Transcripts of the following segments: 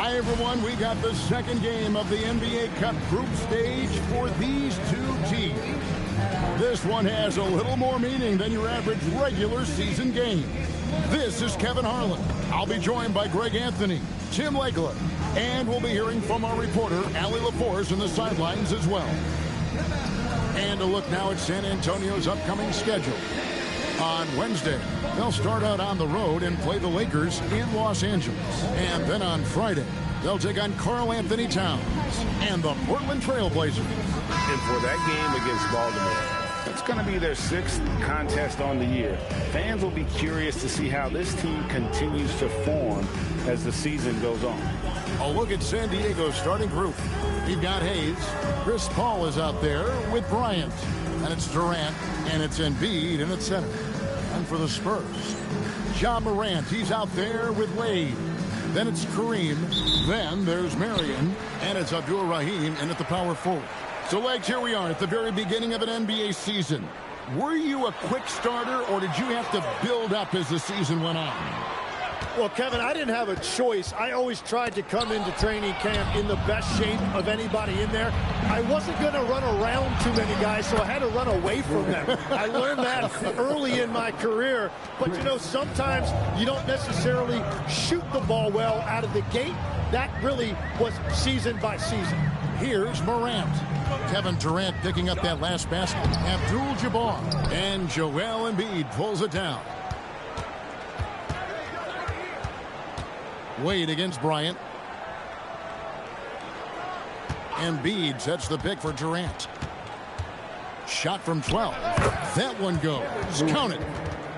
Hi, everyone. We got the second game of the NBA Cup group stage for these two teams. This one has a little more meaning than your average regular season game. This is Kevin Harlan. I'll be joined by Greg Anthony, Tim Legler, and we'll be hearing from our reporter, Allie LaForce, in the sidelines as well. And a look now at San Antonio's upcoming schedule. On Wednesday, they'll start out on the road and play the Lakers in Los Angeles. And then on Friday, they'll take on Karl Anthony Towns and the Portland Trail Blazers. And for that game against Baltimore, it's going to be their 6th contest on the year. Fans will be curious to see how this team continues to form as the season goes on. A look at San Diego's starting group. We've got Hayes. Chris Paul is out there with Bryant. And it's Durant, and it's Embiid in at center. And for the Spurs, Ja Morant, he's out there with Wade. Then it's Kareem. Then there's Marion, and it's Abdul Rahim in at the power forward. So, Legs, here we are at the very beginning of an NBA season. Were you a quick starter, or did you have to build up as the season went on? Well, Kevin, I didn't have a choice. I always tried to come into training camp in the best shape of anybody in there. I wasn't going to run around too many guys, so I had to run away from them. I learned that early in my career. But, you know, sometimes you don't necessarily shoot the ball well out of the gate. That really was season by season. Here's Morant. Kevin Durant picking up that last basket. Abdul-Jabbar. And Joel Embiid pulls it down. Wade against Bryant. Embiid sets the pick for Durant. Shot from 12. That one goes. Count it.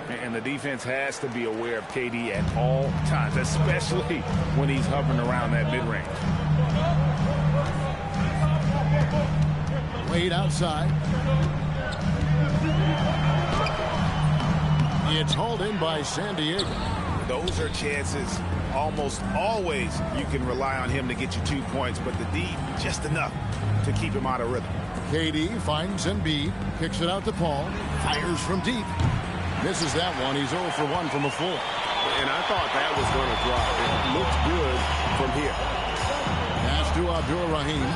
And the defense has to be aware of KD at all times, especially when he's hovering around that mid-range. Wade outside. It's hauled in by San Diego. Those are chances almost always you can rely on him to get you 2 points, but the D, just enough to keep him out of rhythm. KD finds Embiid, kicks it out to Paul, fires from deep. Misses that one. He's 0 for 1 from a floor. And I thought that was going to drive. It looked good from here. Pass to Abdul Rahim.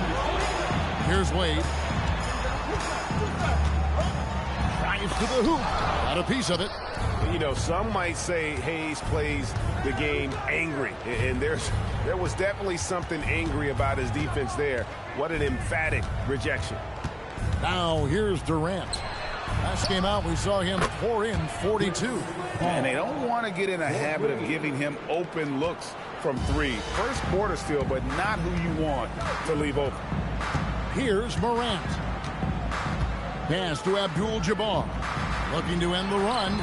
Here's Wade. Drives to the hoop. Got a piece of it. You know, some might say Hayes plays the game angry, and there was definitely something angry about his defense there. What an emphatic rejection. Now here's Durant. Last game out, we saw him pour in 42. And they don't want to get in a habit of giving him open looks from 3. First quarter still, but not who you want to leave open. Here's Morant. Pass to Abdul-Jabbar. Looking to end the run.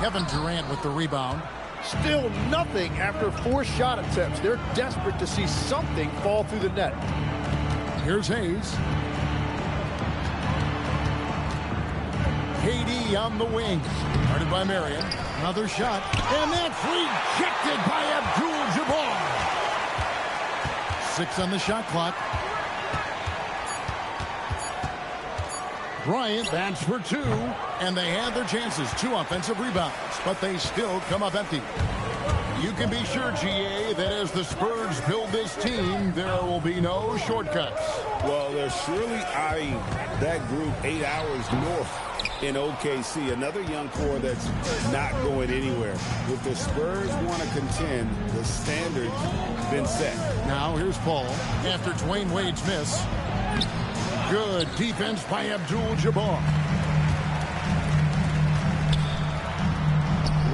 Kevin Durant with the rebound. Still nothing after 4 shot attempts. They're desperate to see something fall through the net. Here's Hayes. KD on the wing. Guarded by Marion. Another shot. And that's rejected by Abdul-Jabbar. 6 on the shot clock. Bryant bats for 2. And they had their chances. 2 offensive rebounds. But they still come up empty. You can be sure, GA, that as the Spurs build this team, there will be no shortcuts. Well, they're surely eyeing that group 8 hours north in OKC. Another young core that's not going anywhere. If the Spurs want to contend, the standard's been set. Now here's Paul after Dwayne Wade's miss. Good defense by Abdul-Jabbar.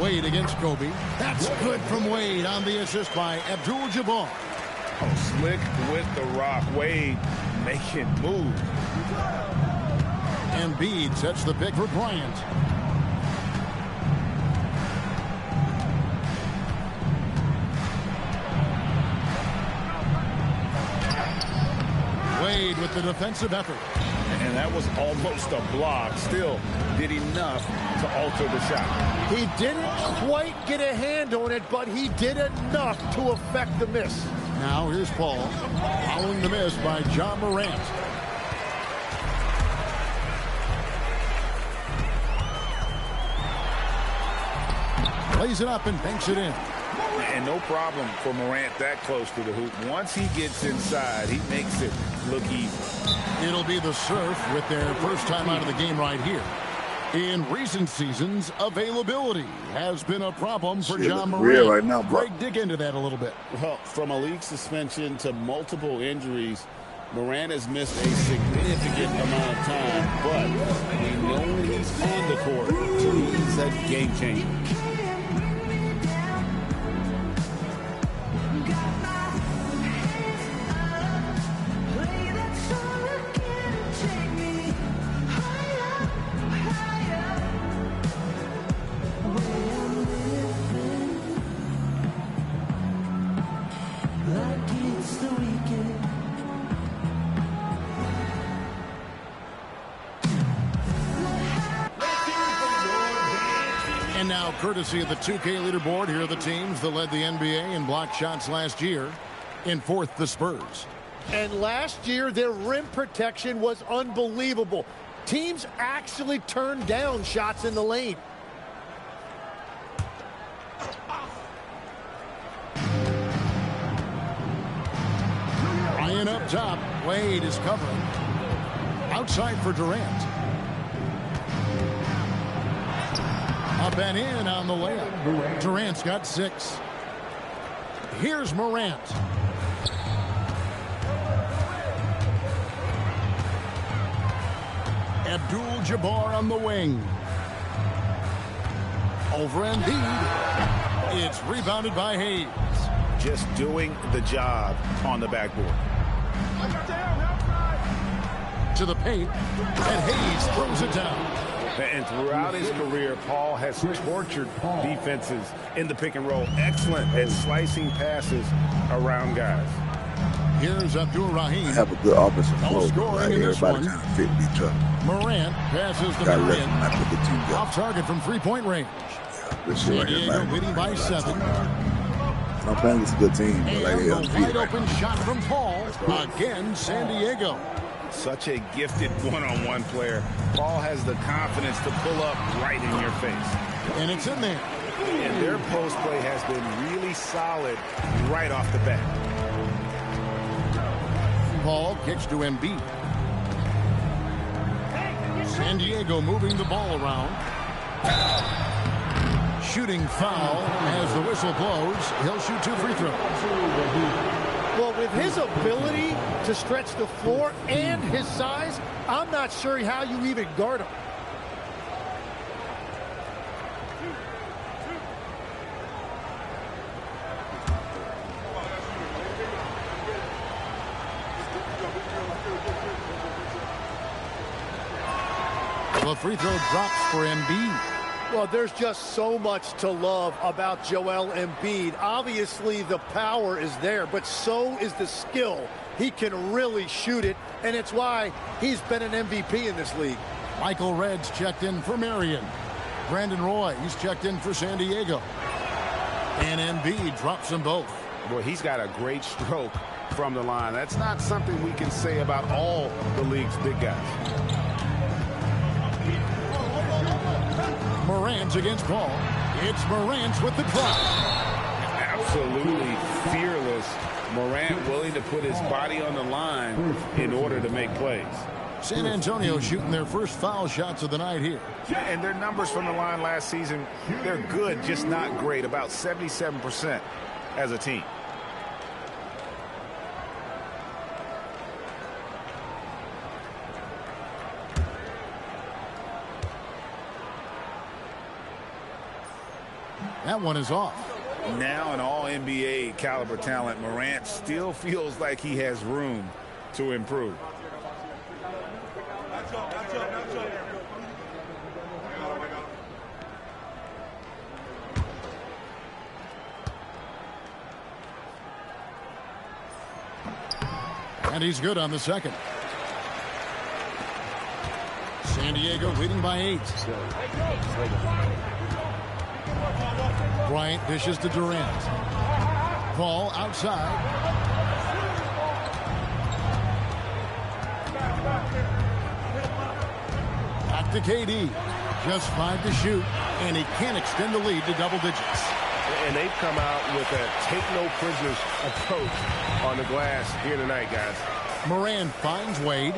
Wade against Kobe. That's good from Wade on the assist by Abdul-Jabbar. Oh, slick with the rock. Wade making moves. Embiid sets the pick for Bryant. Wade with the defensive effort. And that was almost a block. Still did enough to alter the shot. He didn't quite get a hand on it, but he did enough to affect the miss. Now here's Paul following the miss by Ja Morant. Lays it up and banks it in. And no problem for Morant that close to the hoop. Once he gets inside, he makes it look easy. It'll be the Surf with their first time out of the game right here. In recent seasons, availability has been a problem for John Morant. Right now, bro. Greg, dig into that a little bit. Well, from a league suspension to multiple injuries, Morant has missed a significant amount of time, but we know when he's on the court, he's a game changer. And now, courtesy of the 2K leaderboard, here are the teams that led the NBA in block shots last year. In fourth, the Spurs. And last year, their rim protection was unbelievable. Teams actually turned down shots in the lane. Ryan up top. Wade is covering. Outside for Durant. Up and in on the layup. Durant's got 6. Here's Morant. Abdul-Jabbar on the wing. Over Embiid. It's rebounded by Hayes. Just doing the job on the backboard. To the paint, and Hayes throws it down. And throughout his career, Paul has tortured defenses in the pick and roll. Excellent at slicing passes around guys. Here's Abdul-Rahim. Have a good offensive No flow. scoring in this Everybody one. kind of fit each other. Morant passes the Got ball left in. and not put the team together. Off target from three-point range. This shit San right here, Diego man. leading by 7. I'm playing against a good team, but like, And hey, I'm the feeling wide right. open shot from Paul. Again, San Diego. Such a gifted one-on-one player. Paul has the confidence to pull up right in your face. And it's in there. And their post play has been really solid right off the bat. Paul kicks to Embiid. San Diego moving the ball around. Shooting foul as the whistle blows. He'll shoot 2 free throws. Well, with his ability to stretch the floor and his size, I'm not sure how you even guard him. The free throw drops for Embiid. Well, there's just so much to love about Joel Embiid. Obviously, the power is there, but so is the skill. He can really shoot it, and it's why he's been an MVP in this league. Michael Red's checked in for Marion. Brandon Roy, he's checked in for San Diego. And Embiid drops them both. Boy, he's got a great stroke from the line. That's not something we can say about all the league's big guys. Morant against Paul. It's Morant with the drop. Absolutely fearless. Morant willing to put his body on the line in order to make plays. San Antonio shooting their first foul shots of the night here. And their numbers from the line last season, they're good, just not great. About 77% as a team. That one is off. Now an all-NBA caliber talent, Morant still feels like he has room to improve. And he's good on the second. San Diego leading by 8. Bryant dishes to Durant. Paul outside. Back to KD. Just 5 to shoot, and he can't extend the lead to double digits. And they've come out with a take-no-prisoners approach on the glass here tonight, guys. Moran finds Wade.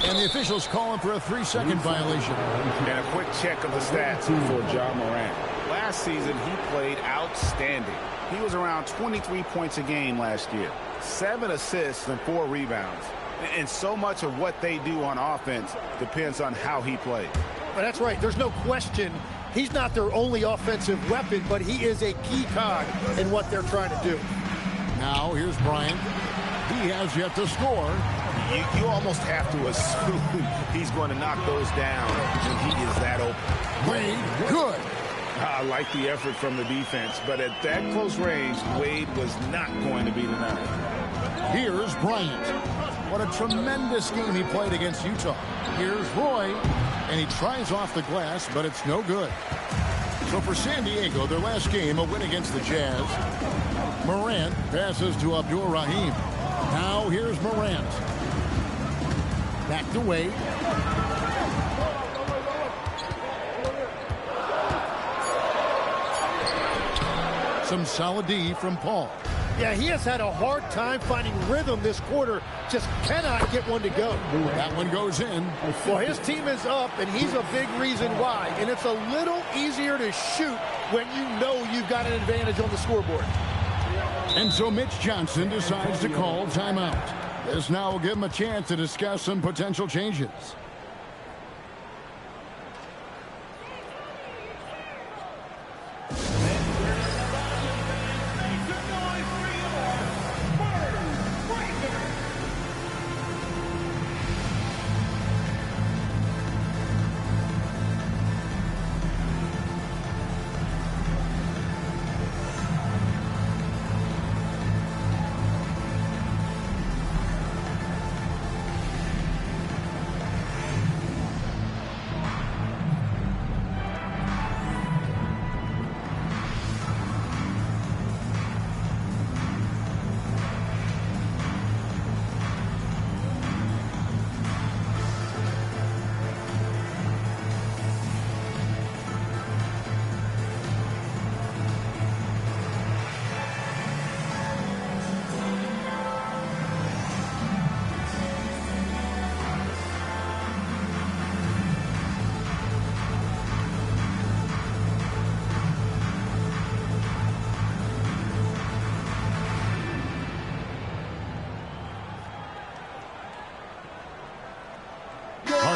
And the officials call him for a 3-second violation. And a quick check of the stats for John Moran. Last season, he played outstanding. He was around 23 points a game last year, 7 assists and 4 rebounds. And so much of what they do on offense depends on how he plays. Well, that's right. There's no question. He's not their only offensive weapon, but he is a key cog in what they're trying to do. Now here's Bryant. He has yet to score. You almost have to assume he's going to knock those down when he is that open. Wade, good. I like the effort from the defense, but at that close range, Wade was not going to be denied. Here's Bryant. What a tremendous game he played against Utah. Here's Roy, and he tries off the glass, but it's no good. So for San Diego, their last game, a win against the Jazz. Morant passes to Abdul-Rahim. Now here's Morant. Back to Wade. Some solid D from Paul. Yeah, he has had a hard time finding rhythm this quarter. Just cannot get one to go. That one goes in. Well, his team is up, and he's a big reason why. And it's a little easier to shoot when you know you've got an advantage on the scoreboard. And so Mitch Johnson decides to call timeout. This now will give him a chance to discuss some potential changes.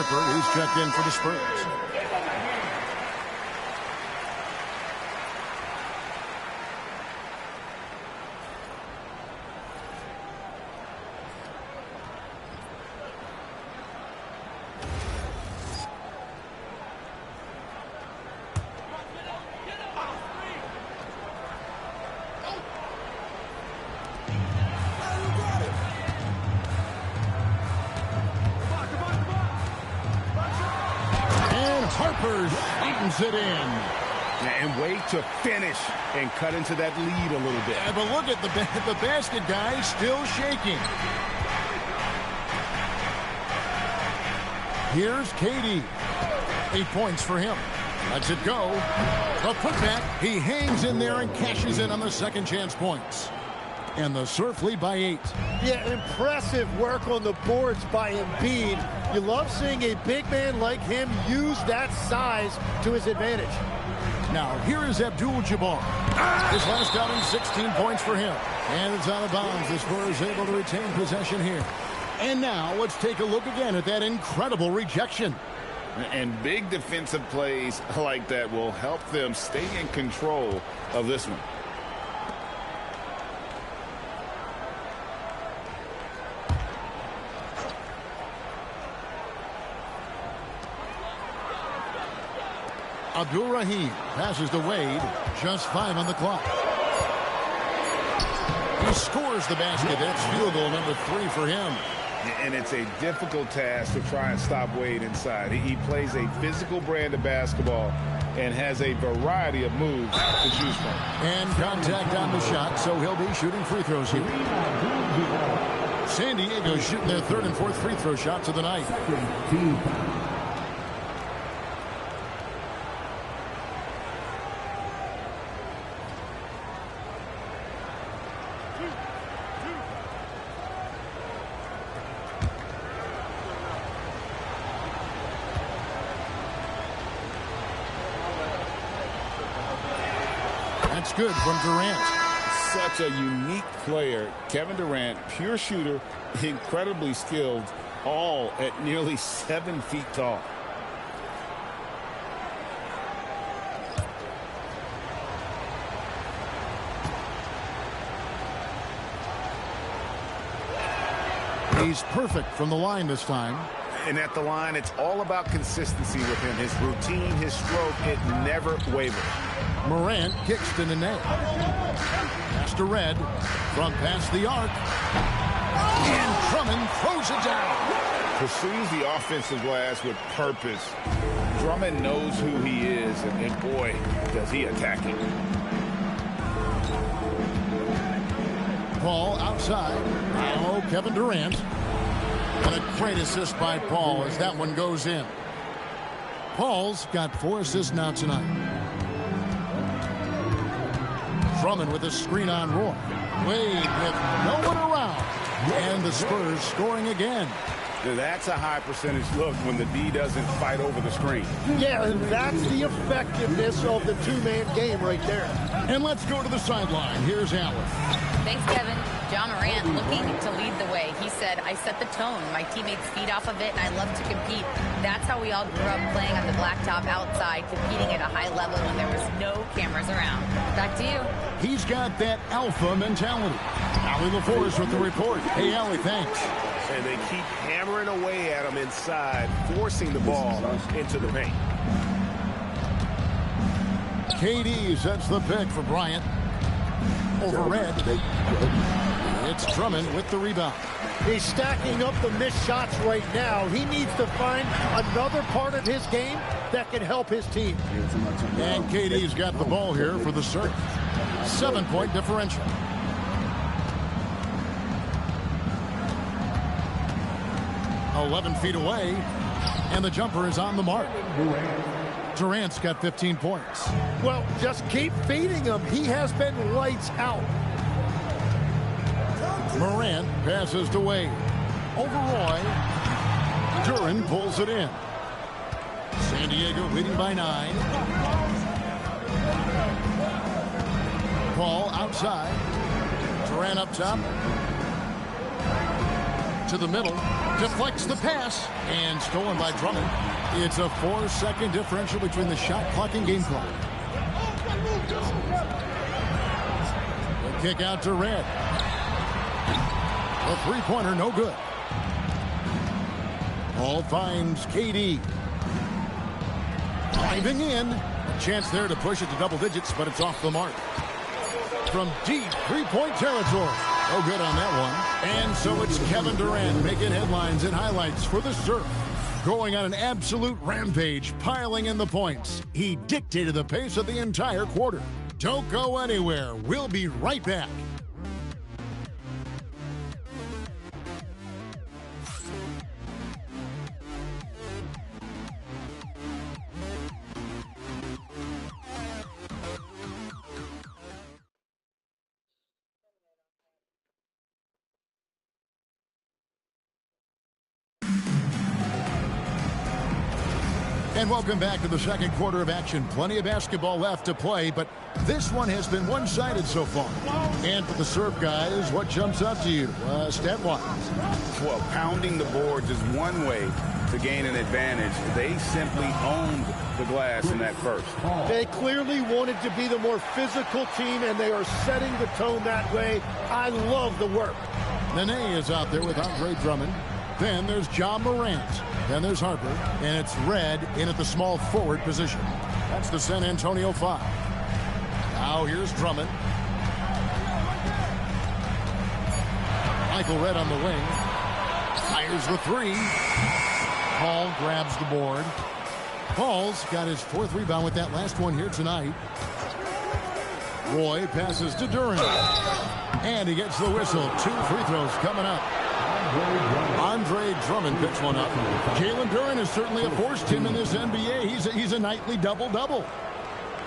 Who's checked in for the Spurs. Harper slams it in. And wait to finish and cut into that lead a little bit. Yeah, but look at the basket guy still shaking. Here's KD. 8 points for him. Lets it go. The putback. He hangs in there and cashes in on the second chance points. And the Surf lead by 8. Yeah, impressive work on the boards by Embiid. You love seeing a big man like him use that size to his advantage. Now, here is Abdul-Jabbar. His last outing, 16 points for him. And it's out of bounds. The Spurs able to retain possession here. And now, let's take a look again at that incredible rejection. And big defensive plays like that will help them stay in control of this one. Abdul-Rahim passes to Wade. Just 5 on the clock. He scores the basket. That's field goal number 3 for him. And it's a difficult task to try and stop Wade inside. He plays a physical brand of basketball and has a variety of moves to choose from. And contact on the shot, so he'll be shooting free throws here. San Diego shooting their 3rd and 4th free throw shots of the night. That's good from Durant. Such a unique player. Kevin Durant, pure shooter, incredibly skilled, all at nearly 7 feet tall. He's perfect from the line this time. And at the line, it's all about consistency with him. His routine, his stroke, it never wavers. Morant kicks to the net. Pass to Red. From past the arc. And Drummond throws it down. Pursues the offensive glass with purpose. Drummond knows who he is, and boy, does he attack him. Paul outside. Now Kevin Durant. And a great assist by Paul as that one goes in. Paul's got 4 assists now tonight. Drummond with a screen on Roy. Wade with no one around. And the Spurs scoring again. That's a high percentage look when the D doesn't fight over the screen. Yeah, and that's the effectiveness of the two-man game right there. And let's go to the sideline. Here's Allen. Thanks, Kevin. John Morant looking to lead the way. He said, I set the tone. My teammates feed off of it, and I love to compete. That's how we all grew up, playing on the blacktop outside, competing at a high level when there was no cameras around. Back to you. He's got that alpha mentality. Allie LaForce with the report. Hey, Allie, thanks. And they keep hammering away at him inside, forcing the ball into the paint. KD sets the pick for Bryant. Over Red. It's Drummond with the rebound. He's stacking up the missed shots right now. He needs to find another part of his game that can help his team. And KD's got the ball here for the serve. 7-point differential. .11 feet away, and the jumper is on the mark. Durant's got 15 points. Well, just keep feeding him. He has been lights out. Morant passes to Wade. Over Roy. Duran pulls it in. San Diego leading by 9. Paul outside. Durant up top. To the middle. Deflects the pass. And stolen by Drummond. It's a 4-second differential between the shot clock and game clock. The kick out to Red. A three-pointer, no good. Paul finds KD. Driving in. A chance there to push it to double digits, but it's off the mark. From deep three-point territory. No good on that one. And so it's Kevin Durant making headlines and highlights for the Surf. Going on an absolute rampage, piling in the points. He dictated the pace of the entire quarter. Don't go anywhere. We'll be right back. And welcome back to the second quarter of action. Plenty of basketball left to play, but this one has been one-sided so far. And for the Surf guys, what jumps out to you, stat-wise? Well, pounding the boards is one way to gain an advantage. They simply owned the glass in that first. They clearly wanted to be the more physical team, and they are setting the tone that way. I love the work. Nene is out there with Andre Drummond. Then there's John Morant. Then there's Harper. And it's Red in at the small forward position. That's the San Antonio 5. Now here's Drummond. Michael Red on the wing. Fires the three. Paul grabs the board. Paul's got his 4th rebound with that last one here tonight. Roy passes to Duran. And he gets the whistle. 2 free throws coming up. Andre Drummond picks one up. Jalen Duran is certainly a force team in this NBA. He's a nightly double-double.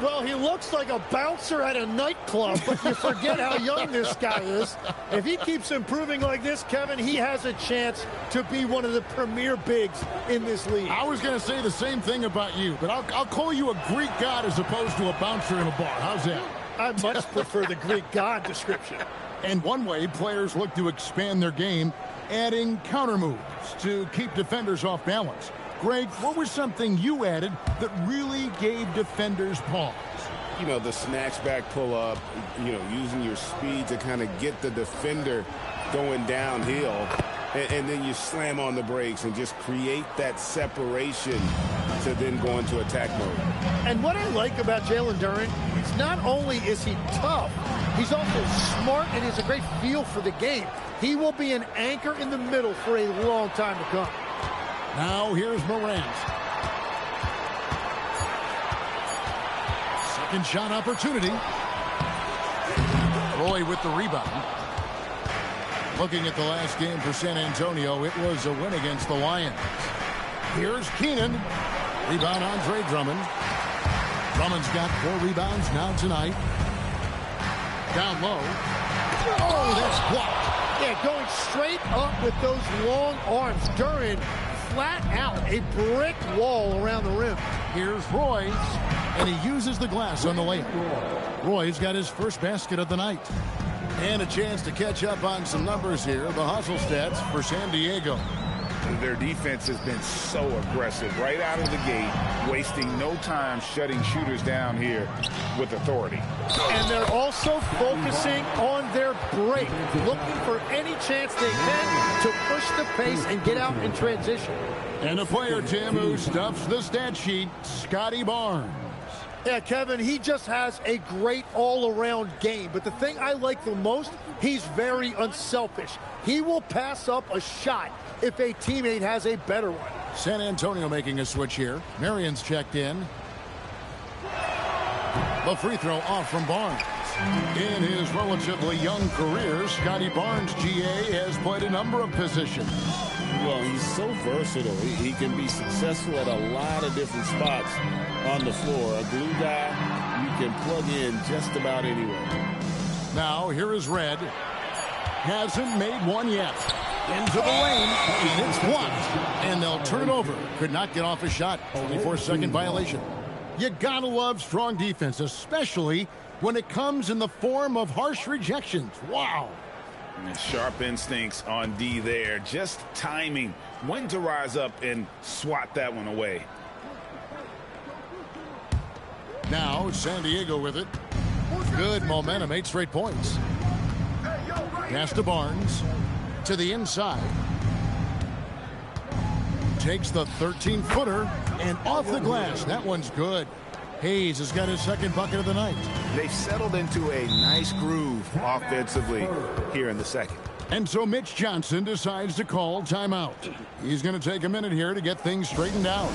Well, he looks like a bouncer at a nightclub, but you forget how young this guy is. If he keeps improving like this, Kevin, he has a chance to be one of the premier bigs in this league. I was going to say the same thing about you, but I'll call you a Greek god as opposed to a bouncer in a bar. How's that? I much prefer the Greek god description. And one way players look to expand their game, adding counter moves to keep defenders off balance. Greg, what was something you added that really gave defenders pause? You know, the snatch back pull up, you know, using your speed to kind of get the defender going downhill. And then you slam on the brakes and just create that separation to then go into attack mode. And what I like about Jalen Duren is not only is he tough, he's also smart and has a great feel for the game. He will be an anchor in the middle for a long time to come. Now here's Morant. Second shot opportunity. Roy with the rebound. Looking at the last game for San Antonio, it was a win against the Lions. Here's Keenan. Rebound Andre Drummond. Drummond's got 4 rebounds now tonight. Down low. Oh, that's blocked. Yeah, going straight up with those long arms. Duren flat out, a brick wall around the rim. Here's Royce, and he uses the glass on the layup. Roy's got his first basket of the night. And a chance to catch up on some numbers here. The hustle stats for San Diego. Their defense has been so aggressive right out of the gate, wasting no time shutting shooters down here with authority. And they're also focusing on their break, looking for any chance they can to push the pace and get out in transition. And a player, Tim, who stuffs the stat sheet, Scotty Barnes. Yeah, Kevin, he just has a great all-around game. But the thing I like the most, he's very unselfish. He will pass up a shot if a teammate has a better one. San Antonio making a switch here. Marion's checked in. The free throw off from Barnes. In his relatively young career, Scotty Barnes, GA, has played a number of positions. Well, he's so versatile. He can be successful at a lot of different spots on the floor. A glue guy you can plug in just about anywhere. Now, here is Red. Hasn't made one yet. Into the lane. He hits one. And they'll turn it over. Could not get off a shot. 24-second violation. You gotta love strong defense, especially when it comes in the form of harsh rejections. Wow. And sharp instincts on D there. Just timing when to rise up and swat that one away. Now San Diego with it. Good momentum, 8 straight points. Pass to Barnes. To the inside. Takes the 13-footer and off the glass. That one's good. Hayes has got his second bucket of the night. They've settled into a nice groove offensively here in the second. And so Mitch Johnson decides to call timeout. He's going to take a minute here to get things straightened out.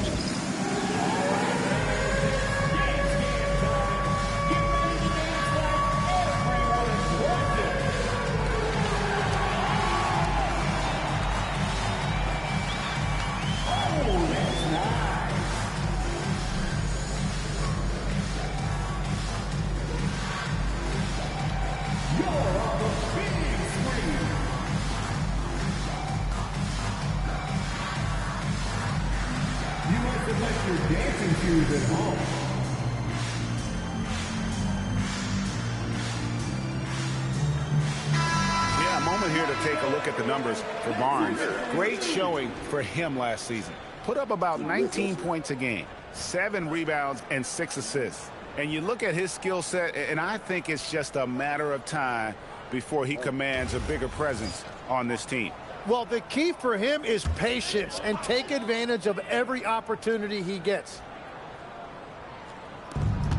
Take a look at the numbers for Barnes. Great showing for him last season. Put up about 19 points a game, 7 rebounds, and 6 assists. And you look at his skill set, and I think it's just a matter of time before he commands a bigger presence on this team. Well, the key for him is patience and take advantage of every opportunity he gets.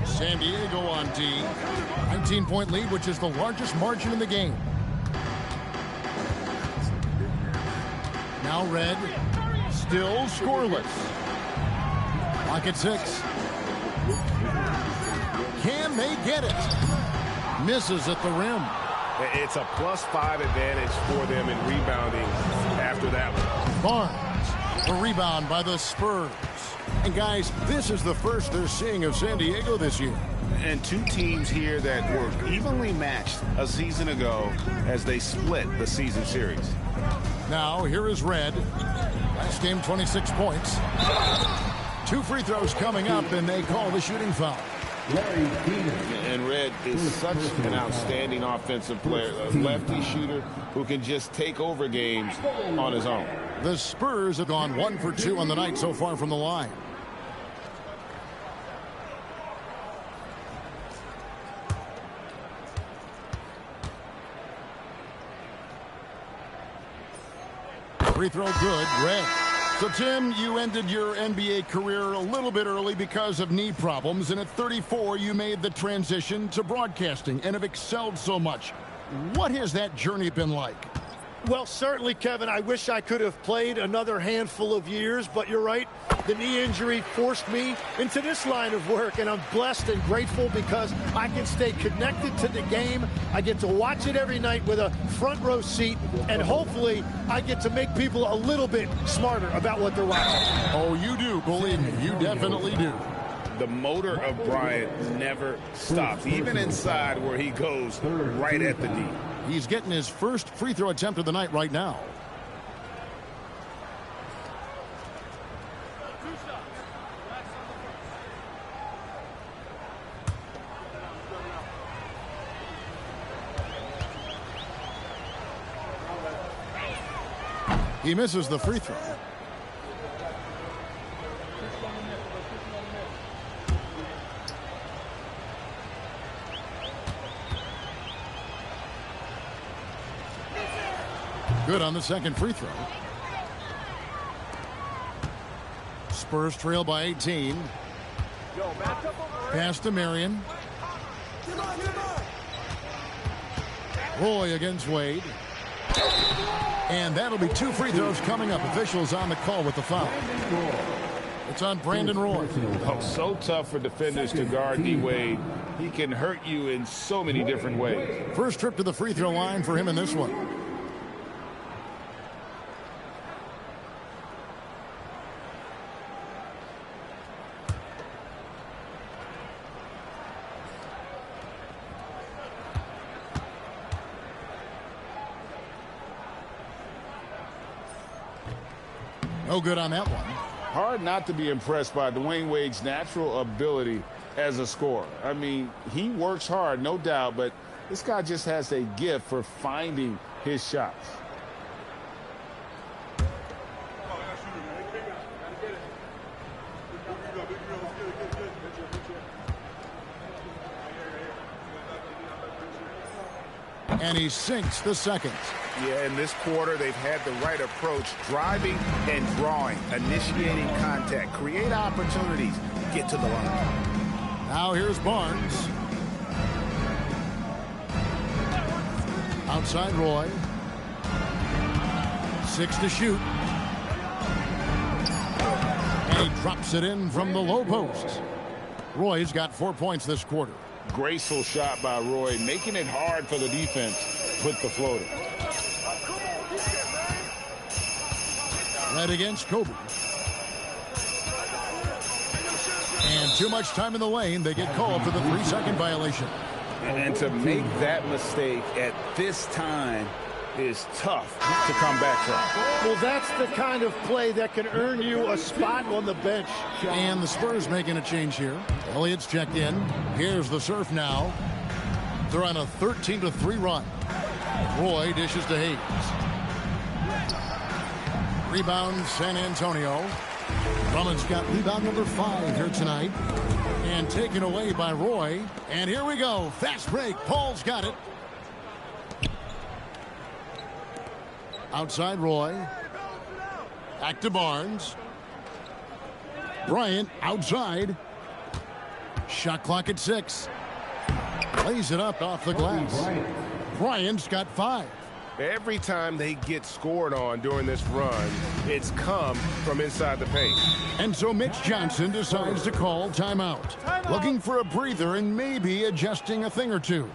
San Diego on D. 19-point lead, which is the largest margin in the game. Now Red, still scoreless. Clock at 6. Can they get it? Misses at the rim. It's a +5 advantage for them in rebounding after that one. Barnes, the rebound by the Spurs. And guys, this is the first they're seeing of San Diego this year. And 2 teams here that were evenly matched a season ago as they split the season series. Now, here is Red. Last game, 26 points. 2 free throws coming up, and they call the shooting foul. And Red is such an outstanding offensive player, a lefty shooter who can just take over games on his own. The Spurs have gone 1 for 2 on the night so far from the line. Free throw good, Red. So, Tim, you ended your NBA career a little bit early because of knee problems, and at 34, you made the transition to broadcasting and have excelled so much. What has that journey been like? Well, certainly, Kevin, I wish I could have played another handful of years, but you're right. The knee injury forced me into this line of work, and I'm blessed and grateful because I can stay connected to the game. I get to watch it every night with a front row seat, and hopefully I get to make people a little bit smarter about what they're watching. Oh, you do, believe me. You definitely do. The motor of Bryant never stops, even inside where he goes right at the knee. He's getting his first free throw attempt of the night right now. He misses the free throw. Good on the second free throw. Spurs trail by 18. Pass to Marion. Roy against Wade. And that'll be 2 free throws coming up. Officials on the call with the foul. It's on Brandon Roy. Oh, so tough for defenders to guard D-Wade. He can hurt you in so many different ways. First trip to the free throw line for him in this one. No good on that one. Hard not to be impressed by Dwayne Wade's natural ability as a scorer. I mean, he works hard, no doubt, but this guy just has a gift for finding his shots. And he sinks the second. Yeah, in this quarter, they've had the right approach, driving and drawing, initiating contact, create opportunities, get to the line. Now here's Barnes. Outside Roy. 6 to shoot. And he drops it in from the low post. Roy's got 4 points this quarter. Graceful shot by Roy, making it hard for the defense to put the floater. Red against Kobe. And too much time in the lane. They get called for the 3-second violation. And to make that mistake at this time is tough to come back from. Well, that's the kind of play that can earn you a spot on the bench. And the Spurs making a change here. Elliott's checked in. Here's the serve now. They're on a 13-3 run. Roy dishes to Hayes. Rebound San Antonio. Drummond's got rebound number 5 here tonight. And taken away by Roy. And here we go. Fast break. Paul's got it. Outside Roy. Back to Barnes. Bryant outside. Shot clock at 6. Lays it up off the glass. Bryant's got 5. Every time they get scored on during this run, it's come from inside the paint. And so Mitch Johnson decides to call timeout. Looking for a breather and maybe adjusting a thing or two.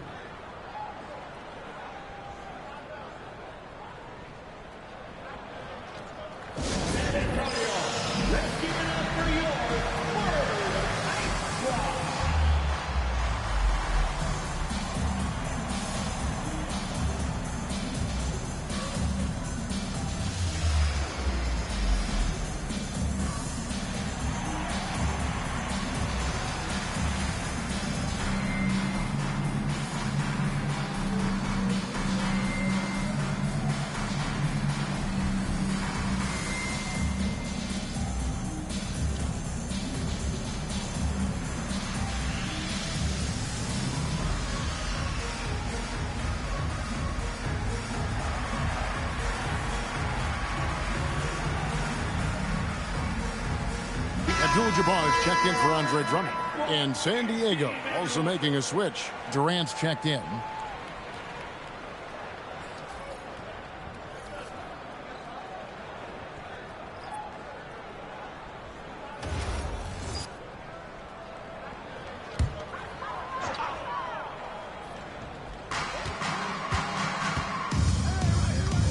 Abdul-Jabbar's checked in for Andre Drummond. In San Diego, also making a switch. Durant's checked in.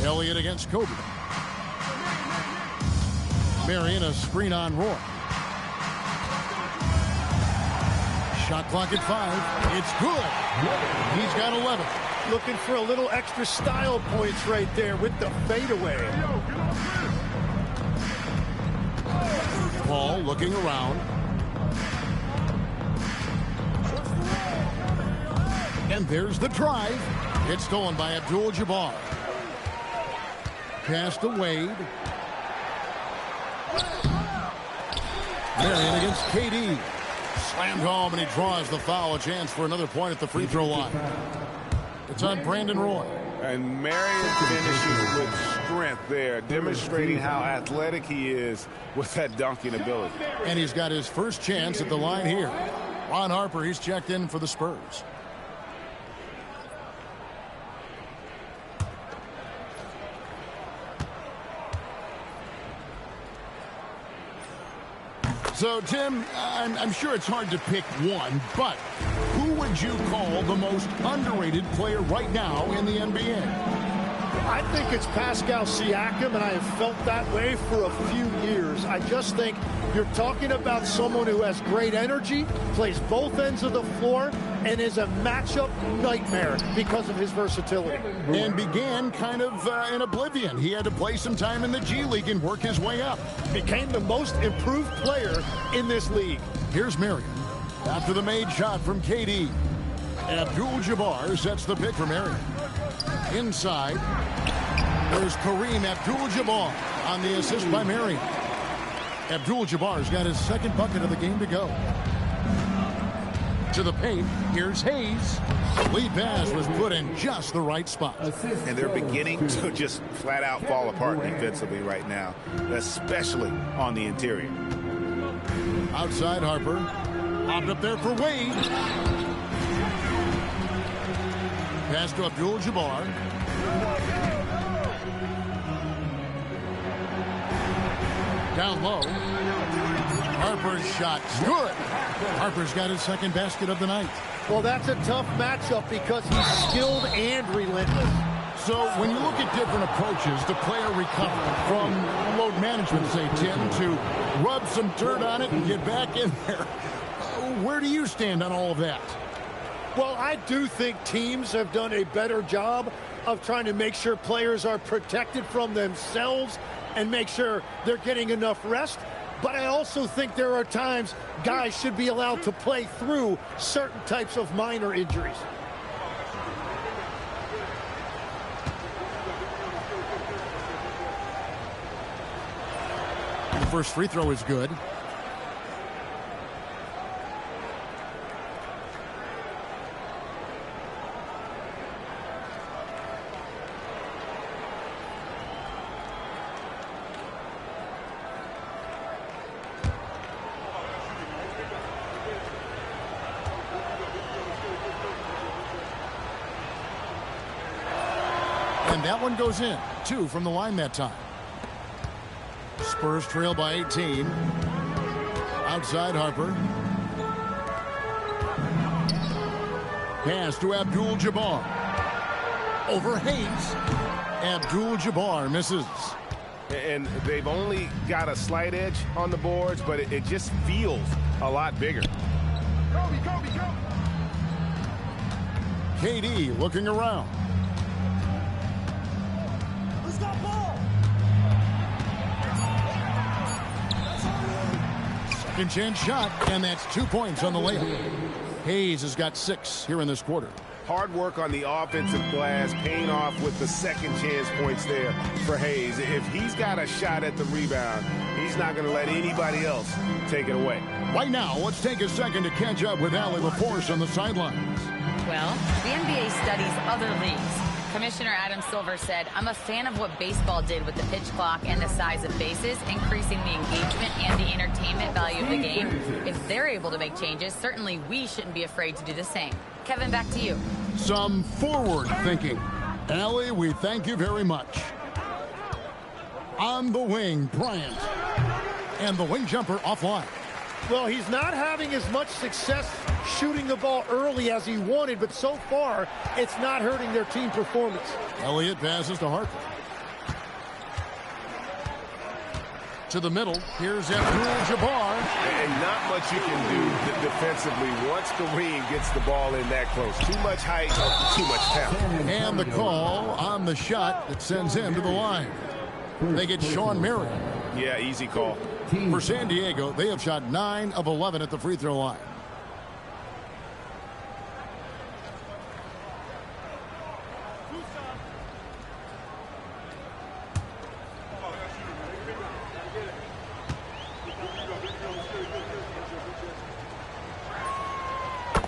Elliott against Kobe. Marion a screen on Roy. Shot clock at 5. It's good. He's got 11. Looking for a little extra style points right there with the fadeaway. Paul looking around. And there's the drive. It's stolen by Abdul-Jabbar. Pass to Wade. Marion against KD. Slammed home, and he draws the foul. A chance for another point at the free throw line. It's on Brandon Roy. And Marion finishes with strength there, demonstrating how athletic he is with that dunking ability. And he's got his first chance at the line here. Ron Harper, he's checked in for the Spurs. So, Tim, I'm sure it's hard to pick one, but who would you call the most underrated player right now in the NBA? I think it's Pascal Siakam, and I have felt that way for a few years. I just think you're talking about someone who has great energy, plays both ends of the floor, and is a matchup nightmare because of his versatility. And began kind of in oblivion. He had to play some time in the G League and work his way up. Became the most improved player in this league. Here's Marion. After the made shot from KD. Abdul-Jabbar sets the pick for Marion. Inside. There's Kareem Abdul-Jabbar on the assist by Marion. Abdul-Jabbar's got his second bucket of the game to go. To the paint, here's Hayes. Lead pass was put in just the right spot. And they're beginning to just flat out fall apart defensively right now, especially on the interior. Outside Harper. Popped up there for Wade. Pass to Abdul-Jabbar. Down low. Harper's shot's good. Harper's got his second basket of the night. Well, that's a tough matchup because he's skilled and relentless. So when you look at different approaches to player recovery, from load management, say, Tim, to rub some dirt on it and get back in there, where do you stand on all of that? Well, I do think teams have done a better job of trying to make sure players are protected from themselves and make sure they're getting enough rest. But I also think there are times guys should be allowed to play through certain types of minor injuries. The first free throw is good. And that one goes in. 2 from the line that time. Spurs trail by 18. Outside Harper. Pass to Abdul-Jabbar. Over Hayes. Abdul-Jabbar misses. And they've only got a slight edge on the boards, but it just feels a lot bigger. KD looking around. Second chance shot, and that's 2 points on the layup. Hayes has got 6 here in this quarter. Hard work on the offensive glass, paying off with the second chance points there for Hayes. If he's got a shot at the rebound, he's not going to let anybody else take it away. Right now, let's take a second to catch up with Allie LaForce on the sidelines. Well, the NBA studies other leagues. Commissioner Adam Silver said, "I'm a fan of what baseball did with the pitch clock and the size of bases, increasing the engagement and the entertainment value of the game. If they're able to make changes, certainly we shouldn't be afraid to do the same." Kevin, back to you. Some forward thinking. Allie, we thank you very much. On the wing, Bryant. And the wing jumper offline. Well, he's not having as much success shooting the ball early as he wanted, but so far, it's not hurting their team performance. Elliott passes to Harper. To the middle, here's Abdul-Jabbar. And not much you can do defensively once Kareem gets the ball in that close. Too much height, too much talent. And the call on the shot that sends him to the line. They get Sean Marion. Yeah, easy call. For San Diego, they have shot 9 of 11 at the free throw line.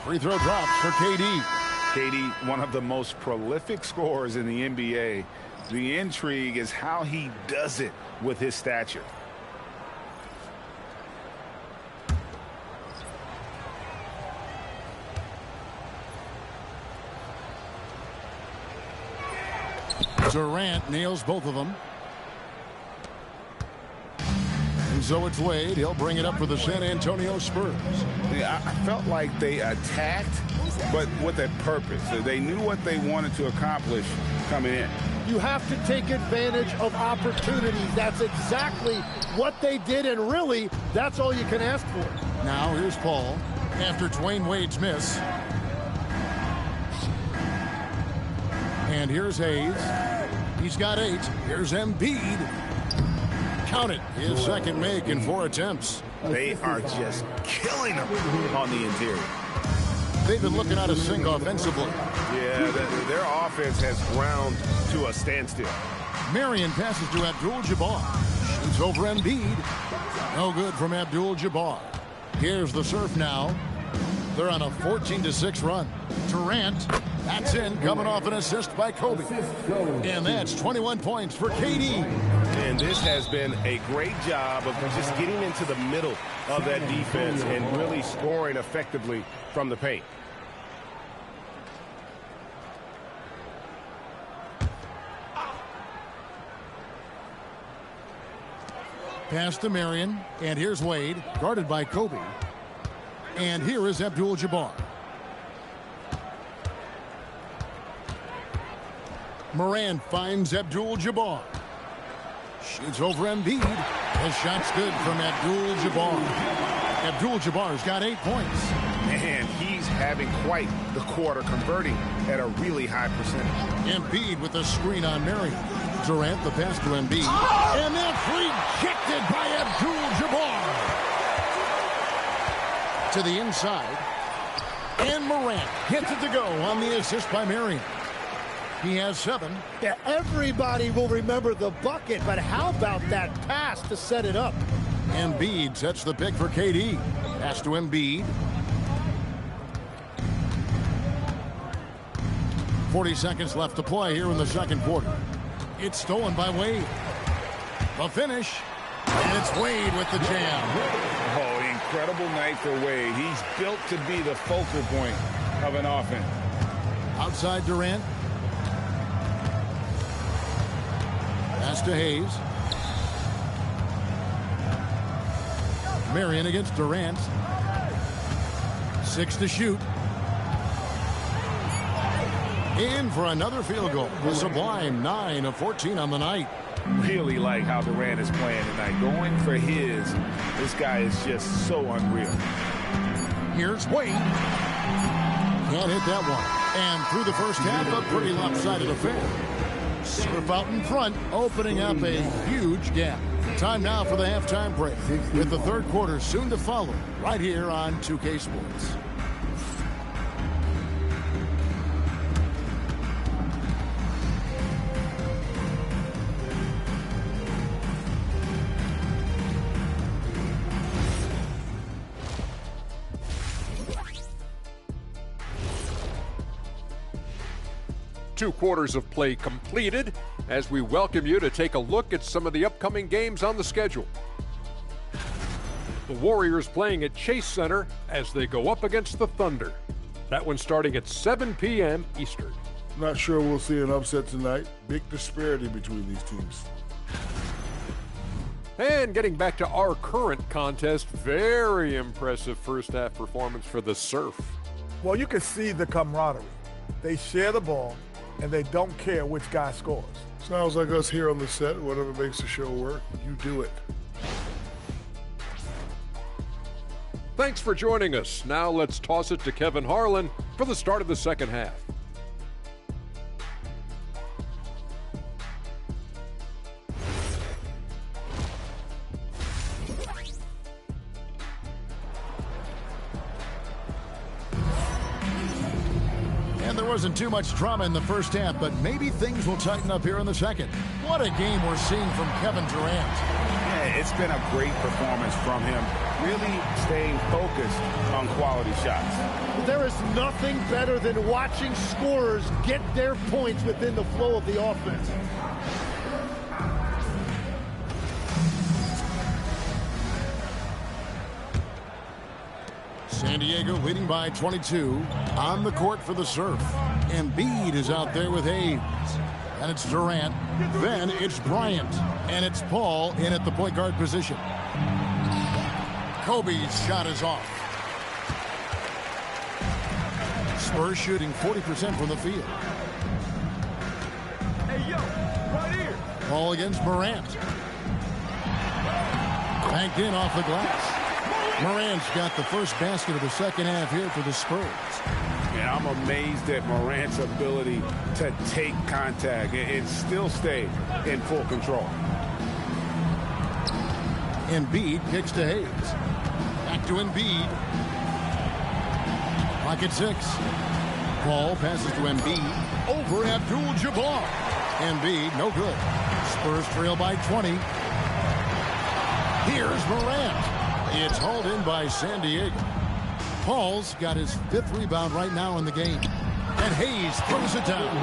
Free throw drops for KD. KD, one of the most prolific scorers in the NBA. The intrigue is how he does it with his stature. Durant nails both of them. And so it's Wade. He'll bring it up for the San Antonio Spurs. Yeah, I felt like they attacked, but with a purpose. They knew what they wanted to accomplish coming in. You have to take advantage of opportunities. That's exactly what they did, and really, that's all you can ask for. Now here's Paul after Dwayne Wade's miss. And here's Hayes. He's got 8. Here's Embiid. Count it. His second make in 4 attempts. They are just killing them on the interior. They've been looking out of sync offensively. Yeah, their offense has ground to a standstill. Marion passes to Abdul-Jabbar. Shoots over Embiid. No good from Abdul-Jabbar. Here's the serve now. They're on a 14-6 run. Durant, that's in, coming off an assist by Kobe. And that's 21 points for KD. And this has been a great job of just getting into the middle of that defense and really scoring effectively from the paint. Pass to Marion, and here's Wade, guarded by Kobe. And here is Abdul-Jabbar. Moran finds Abdul-Jabbar. Shoots over Embiid. His shot's good from Abdul-Jabbar. Abdul-Jabbar's got 8 points. And he's having quite the quarter, converting at a really high percentage. Embiid with a screen on Marion. Durant the pass to Embiid. And that's rejected by Abdul-Jabbar. To the inside. And Morant gets it to go on the assist by Marion. He has 7. Yeah, everybody will remember the bucket, but how about that pass to set it up? Embiid sets the pick for KD. Pass to Embiid. 40 seconds left to play here in the second quarter. It's stolen by Wade. The finish. And it's Wade with the jam. Oh, incredible night for Wade. He's built to be the focal point of an offense. Outside Durant. Pass to Hayes. Marion against Durant. 6 to shoot. In for another field goal. A sublime 9 of 14 on the night. Really like how Durant is playing tonight. Going for his. This guy is just so unreal. Here's Wade. Can't hit that one. And through the first half, a pretty lopsided affair. Surf out in front, opening up a huge gap. Time now for the halftime break, with the third quarter soon to follow, right here on 2K Sports. 2 quarters of play completed as we welcome you to take a look at some of the upcoming games on the schedule. The Warriors playing at Chase Center as they go up against the Thunder. That one starting at 7 p.m. Eastern. Not sure we'll see an upset tonight. Big disparity between these teams. And getting back to our current contest, very impressive first half performance for the Surf. Well, you can see the camaraderie. They share the ball, and they don't care which guy scores. Sounds like us here on the set. Whatever makes the show work, you do it. Thanks for joining us. Now let's toss it to Kevin Harlan for the start of the second half. And there wasn't too much drama in the first half, but maybe things will tighten up here in the second. What a game we're seeing from Kevin Durant. Yeah, it's been a great performance from him, really staying focused on quality shots. There is nothing better than watching scorers get their points within the flow of the offense. San Diego leading by 22 on the court for the Surf. Embiid is out there with Hayes. And it's Durant. Then it's Bryant. And it's Paul in at the point guard position. Kobe's shot is off. Spurs shooting 40% from the field. Hey, yo, right here. Paul against Morant. Banked in off the glass. Morant's got the first basket of the second half here for the Spurs. And I'm amazed at Morant's ability to take contact and still stay in full control. Embiid kicks to Hayes. Back to Embiid. Pocket 6. Paul passes to Embiid. Over Abdul-Jabbar. Embiid, no good. Spurs trail by 20. Here's Morant. It's hauled in by San Diego. Paul's got his 5th rebound right now in the game. And Hayes throws it down.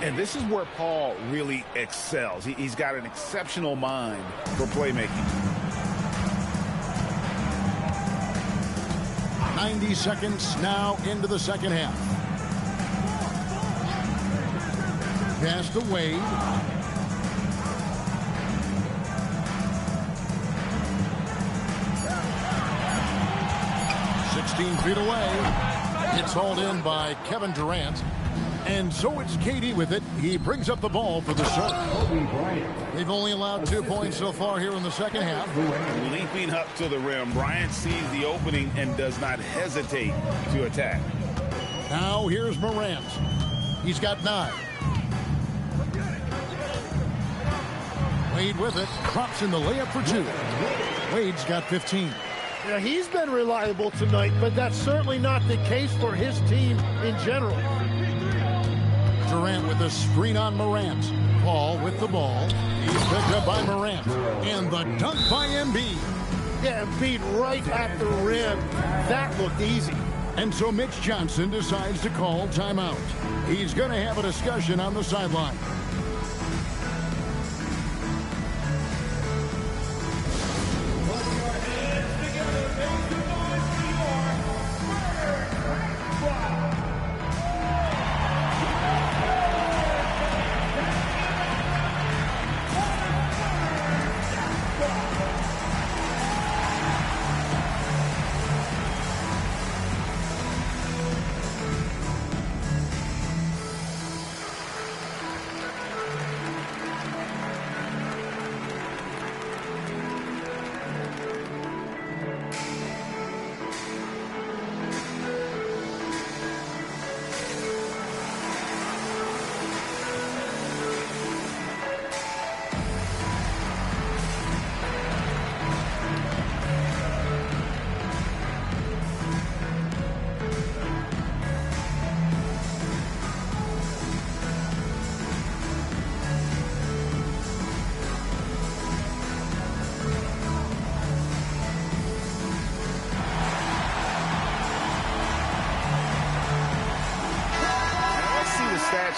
And this is where Paul really excels. He's got an exceptional mind for playmaking. 90 seconds now into the second half. Pass to Wade. 16 feet away. It's hauled in by Kevin Durant. And so it's KD with it. He brings up the ball for the Surf. They've only allowed 2 points so far here in the second half. Leaping up to the rim, Bryant sees the opening and does not hesitate to attack. Now here's Morant. He's got 9. Wade with it. Drops in the layup for 2. Wade's got 15. Yeah, he's been reliable tonight, but that's certainly not the case for his team in general. Durant with a screen on Morant. Paul with the ball. He's picked up by Morant. And the dunk by Embiid. Yeah, Embiid right at the rim. That looked easy. And so Mitch Johnson decides to call timeout. He's going to have a discussion on the sideline.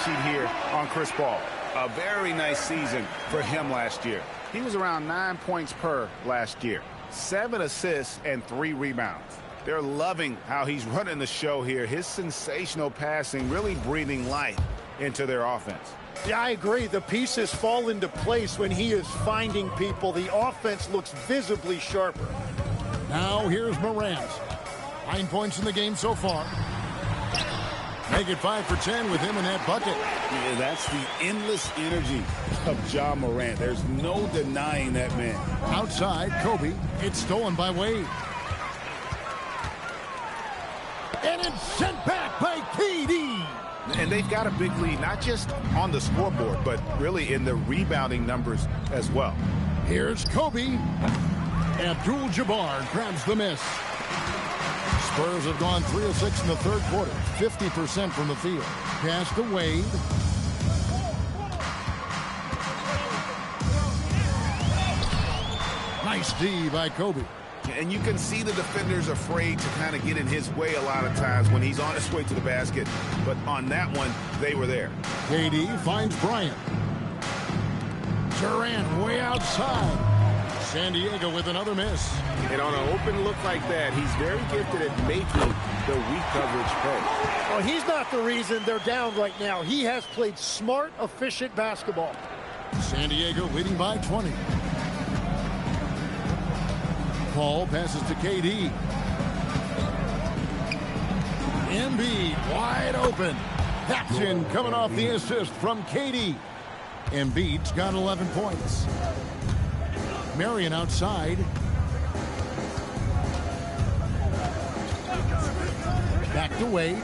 sheet here on Chris Paul. A very nice season for him last year. He was around 9 points per last year. 7 assists and 3 rebounds. They're loving how he's running the show here. His sensational passing really breathing life into their offense. Yeah, I agree. The pieces fall into place when he is finding people. The offense looks visibly sharper. Now here's Morant. 9 points in the game so far. Make it 5 for 10 with him in that bucket. Yeah, that's the endless energy of Ja Morant. There's no denying that man. Outside, Kobe. It's stolen by Wade. And it's sent back by KD. And they've got a big lead, not just on the scoreboard, but really in the rebounding numbers as well. Here's Kobe. Abdul-Jabbar grabs the miss. Spurs have gone 3 of 6 in the third quarter. 50% from the field. Pass to Wade. Nice D by Kobe. And you can see the defenders afraid to kind of get in his way a lot of times when he's on his way to the basket. But on that one, they were there. KD finds Bryant. Durant way outside. San Diego with another miss. And on an open look like that, he's very gifted at making the weak coverage pay. Well, he's not the reason they're down right now. He has played smart, efficient basketball. San Diego leading by 20. Paul passes to KD. Embiid wide open. That's in, coming off the assist from KD. Embiid's got 11 points. Marion outside. Back to Wade.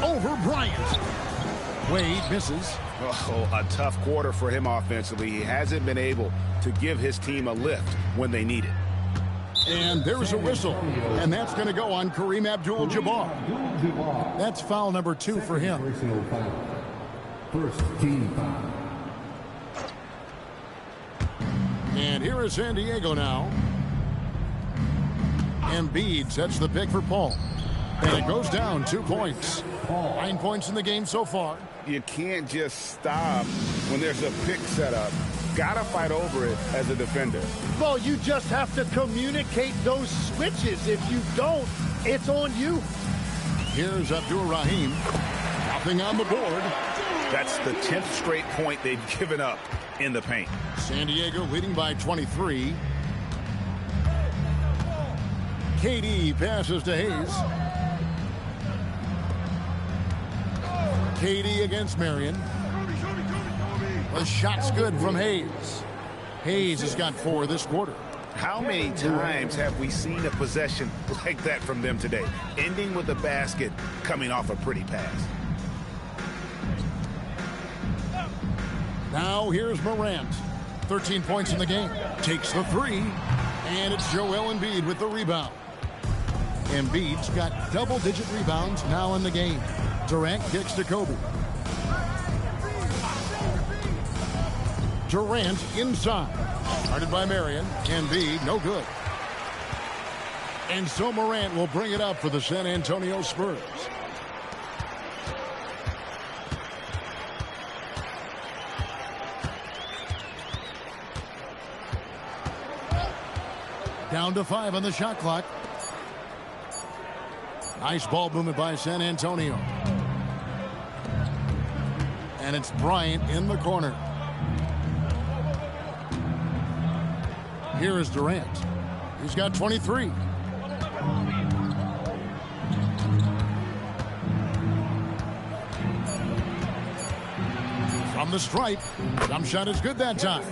Over Bryant. Wade misses. Oh, a tough quarter for him offensively. He hasn't been able to give his team a lift when they need it. And there's a whistle. And that's going to go on Kareem Abdul-Jabbar. That's foul number 2 for him. First team foul. And here is San Diego now. Embiid sets the pick for Paul. And it goes down 2 points. 9 points in the game so far. You can't just stop when there's a pick set up. Gotta fight over it as a defender. Well, you just have to communicate those switches. If you don't, it's on you. Here's Abdul-Rahim. Nothing on the board. That's the 10th straight point they've given up in the paint. San Diego leading by 23. KD passes to Hayes. KD against Marion. The shot's good from Hayes. Hayes has got 4 this quarter. How many times have we seen a possession like that from them today? Ending with a basket, coming off a pretty pass. Now here's Morant. 13 points in the game. Takes the 3. And it's Joel Embiid with the rebound. Embiid's got double-digit rebounds now in the game. Durant kicks to Kobe. Durant inside. Started by Marion. Embiid, no good. And so Morant will bring it up for the San Antonio Spurs. Down to 5 on the shot clock. Nice ball movement by San Antonio. And it's Bryant in the corner. Here is Durant. He's got 23. From the stripe. Jump shot is good that time.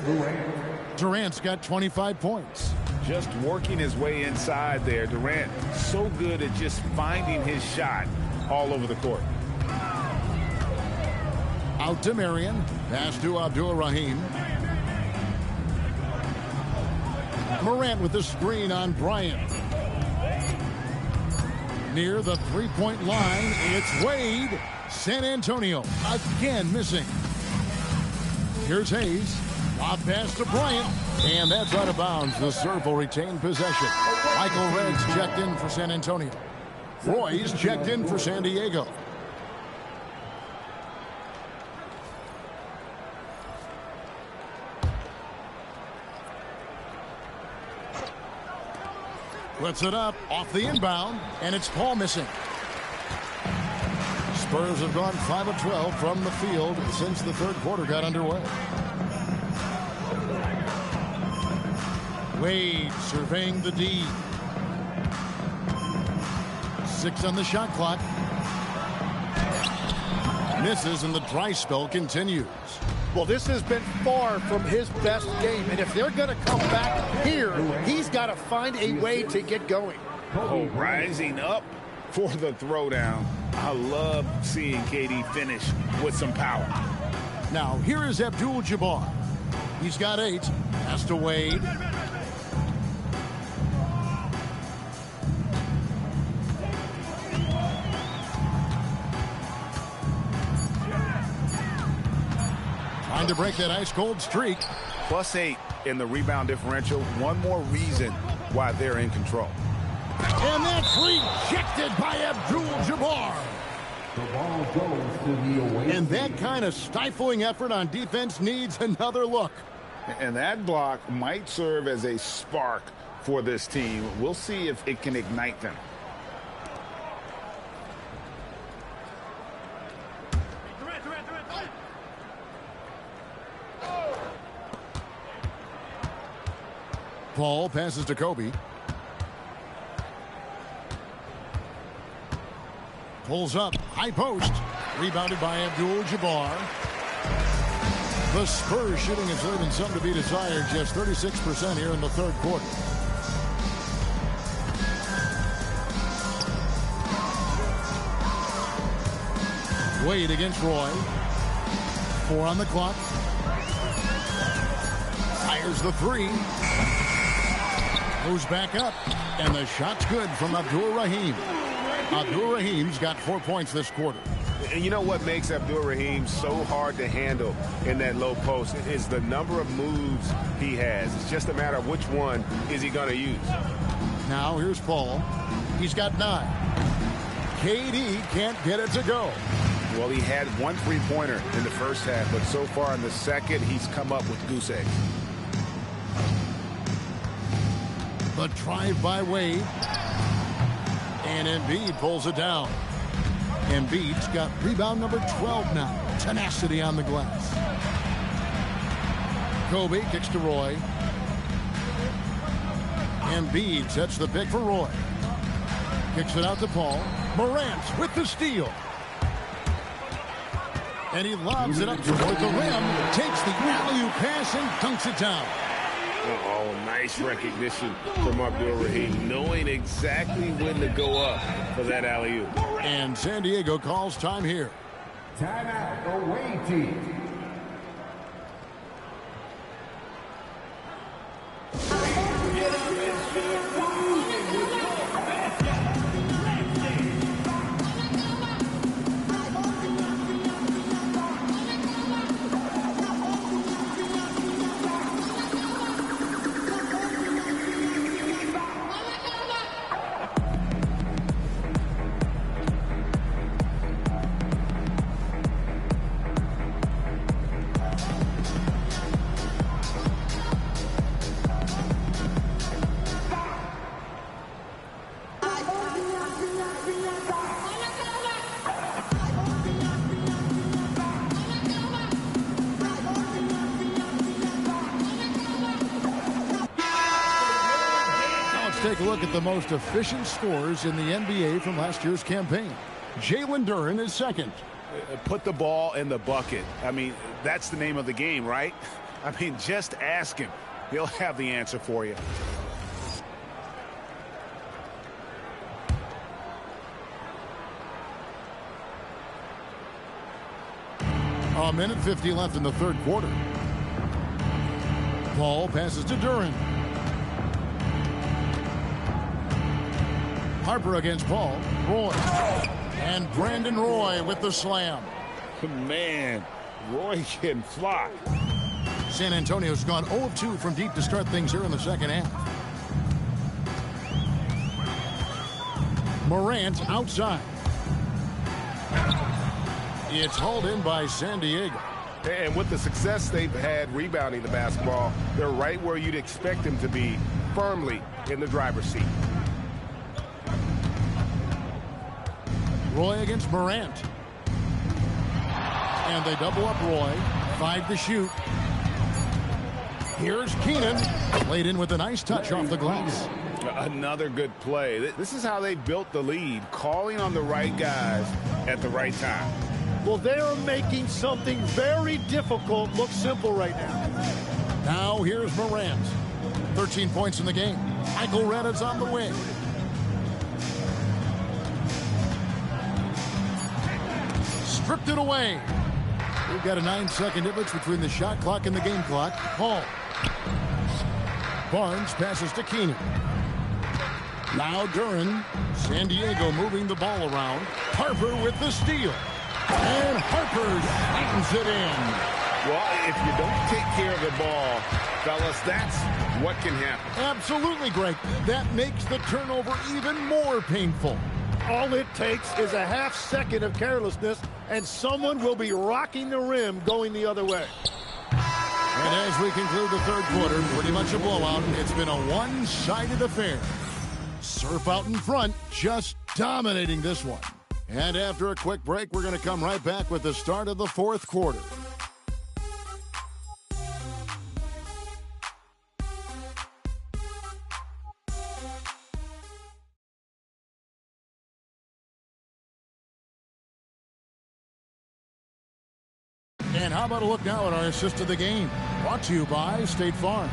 Durant's got 25 points. Just working his way inside there. Durant so good at just finding his shot all over the court. Out to Marion. Pass to Abdul-Rahim. Morant with the screen on Bryant. Near the three-point line, it's Wade. San Antonio again missing. Here's Hayes. Lob pass to Bryant. And that's out of bounds. The serve will retain possession. Michael Reds checked in for San Antonio. Roy's checked in for San Diego. Puts it up off the inbound, and it's Paul missing. Spurs have gone 5 of 12 from the field since the third quarter got underway. Wade surveying the D. 6 on the shot clock. Misses, and the dry spell continues. Well, this has been far from his best game, and if they're going to come back here, he's got to find a way to get going. Oh, rising up for the throwdown. I love seeing KD finish with some power. Now, here is Abdul-Jabbar. He's got 8. Pass to Wade. Trying to break that ice-cold streak. +8 in the rebound differential. One more reason why they're in control. And that's rejected by Abdul-Jabbar. The ball goes to the away. And that kind of stifling effort on defense needs another look. And that block might serve as a spark for this team. We'll see if it can ignite them. Paul passes to Kobe. Pulls up, high post. Rebounded by Abdul-Jabbar. The Spurs shooting is leaving some to be desired. Just 36% here in the third quarter. Wade against Roy. 4 on the clock. Fires the 3. Goes back up. And the shot's good from Abdur-Rahim. Abdur-Rahim's got 4 points this quarter. And you know what makes Abdur-Rahim so hard to handle in that low post is the number of moves he has. It's just a matter of which one is he going to use. Now here's Paul. He's got 9. KD can't get it to go. Well, he had 1 3-pointer in the first half, but so far in the second, he's come up with goose eggs. The drive by Wade. And Embiid pulls it down. Embiid's got rebound number 12 now. Tenacity on the glass. Kobe kicks to Roy. Embiid sets the pick for Roy. Kicks it out to Paul. Morant with the steal. And he lobs it up toward the rim. Takes the alley-oop pass and dunks it down. Oh, nice recognition from Abdur-Rahim, knowing exactly when to go up for that alley-oop. And San Diego calls time here. Timeout, away team. Take a look at the most efficient scorers in the NBA from last year's campaign. Jalen Duren is second. Put the ball in the bucket. I mean, that's the name of the game, right? I mean, just ask him. He'll have the answer for you. A minute 50 left in the third quarter. Paul passes to Duren. Harper against Paul. Roy. And Brandon Roy with the slam. Man, Roy can fly. San Antonio's gone 0 of 2 from deep to start things here in the second half. Morant outside. It's hauled in by San Diego. And with the success they've had rebounding the basketball, they're right where you'd expect them to be, firmly in the driver's seat. Roy against Morant. And they double up Roy. 5 to shoot. Here's Keenan. Played in with a nice touch off the glass. Another good play. This is how they built the lead, calling on the right guys at the right time. Well, they are making something very difficult look simple right now. Now here's Morant. 13 points in the game. Michael Redd is on the wing. Stripped it away. We've got a 9-second difference between the shot clock and the game clock. Hall. Barnes passes to Keenan. Now Duran. San Diego moving the ball around. Harper with the steal. And Harper slams it in. Well, if you don't take care of the ball, fellas, that's what can happen. Absolutely, Greg. That makes the turnover even more painful. All it takes is a half second of carelessness, and someone will be rocking the rim going the other way. And as we conclude the third quarter, pretty much a blowout. It's been a one-sided affair. Surf out in front, just dominating this one. And after a quick break, we're going to come right back with the start of the fourth quarter. And how about a look now at our assist of the game? Brought to you by State Farm.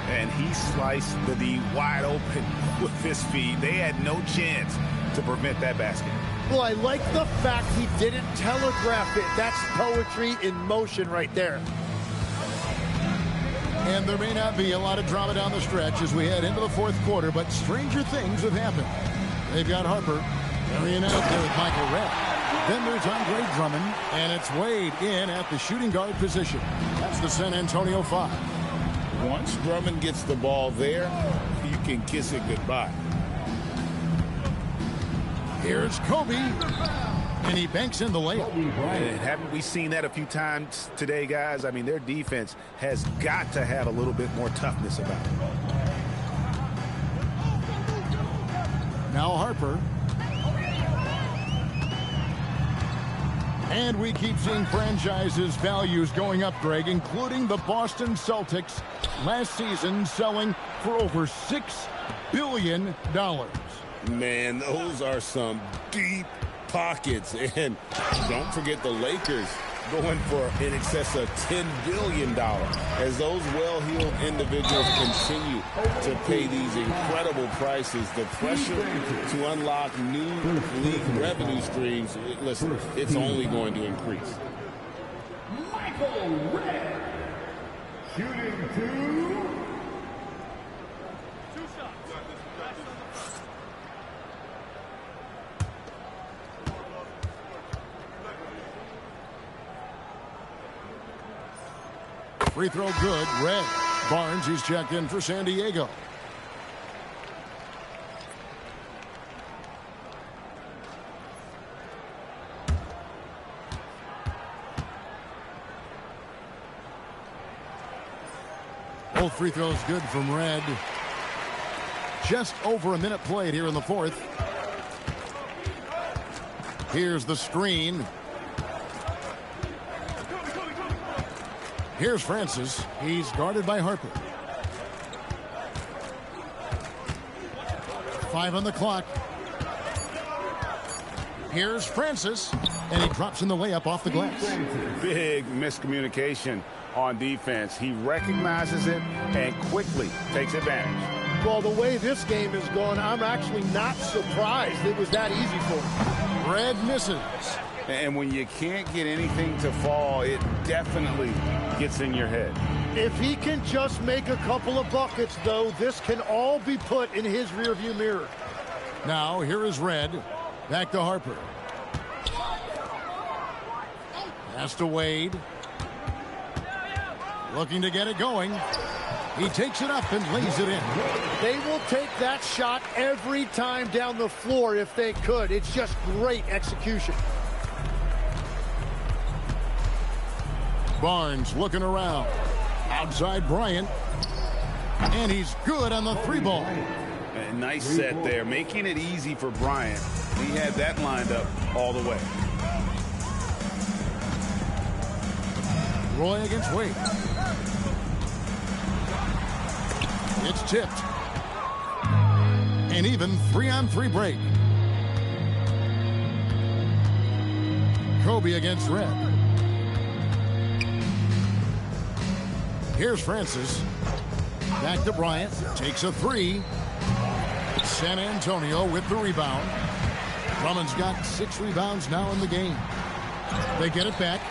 And he sliced the D wide open with his feet. They had no chance to prevent that basket. Well, I like the fact he didn't telegraph it. That's poetry in motion right there. And there may not be a lot of drama down the stretch as we head into the fourth quarter, but stranger things have happened. They've got Harper carrying out there with Michael Redd. Then there's Andre Drummond, and it's Wade in at the shooting guard position. That's the San Antonio 5. Once Drummond gets the ball there, you can kiss it goodbye. Here's Kobe, and he banks in the layup. And haven't we seen that a few times today, guys? I mean, their defense has got to have a little bit more toughness about it. Now Harper. And we keep seeing franchises' values going up, Greg, including the Boston Celtics last season selling for over $6 billion. Man, those are some deep pockets. And don't forget the Lakers going for in excess of $10 billion as those well-heeled individuals continue to pay these incredible prices. The pressure to unlock new league revenue streams, listen, it's only going to increase. Michael Redd, shooting 2. Free throw good. Redd. Barnes, he's checked in for San Diego. Both free throws good from Redd. Just over a minute played here in the fourth. Here's the screen. Here's Francis. He's guarded by Harper. 5 on the clock. Here's Francis, and he drops in the layup off the glass. Big miscommunication on defense. He recognizes it and quickly takes advantage. Well, the way this game is going, I'm actually not surprised it was that easy for him. Redd misses. And when you can't get anything to fall, it definitely gets in your head. If he can just make a couple of buckets, though, this can all be put in his rearview mirror. Now, here is Redd. Back to Harper. Pass to Wade. Looking to get it going. He takes it up and lays it in. They will take that shot every time down the floor if they could. It's just great execution. Barnes looking around. Outside Bryant. And he's good on the 3-ball. A nice set there, making it easy for Bryant. He had that lined up all the way. Roy against Wade. It's tipped. An even 3-on-3 break. Kobe against Red. Here's Francis. Back to Bryant. Takes a 3. San Antonio with the rebound. Drummond's got 6 rebounds now in the game. They get it back.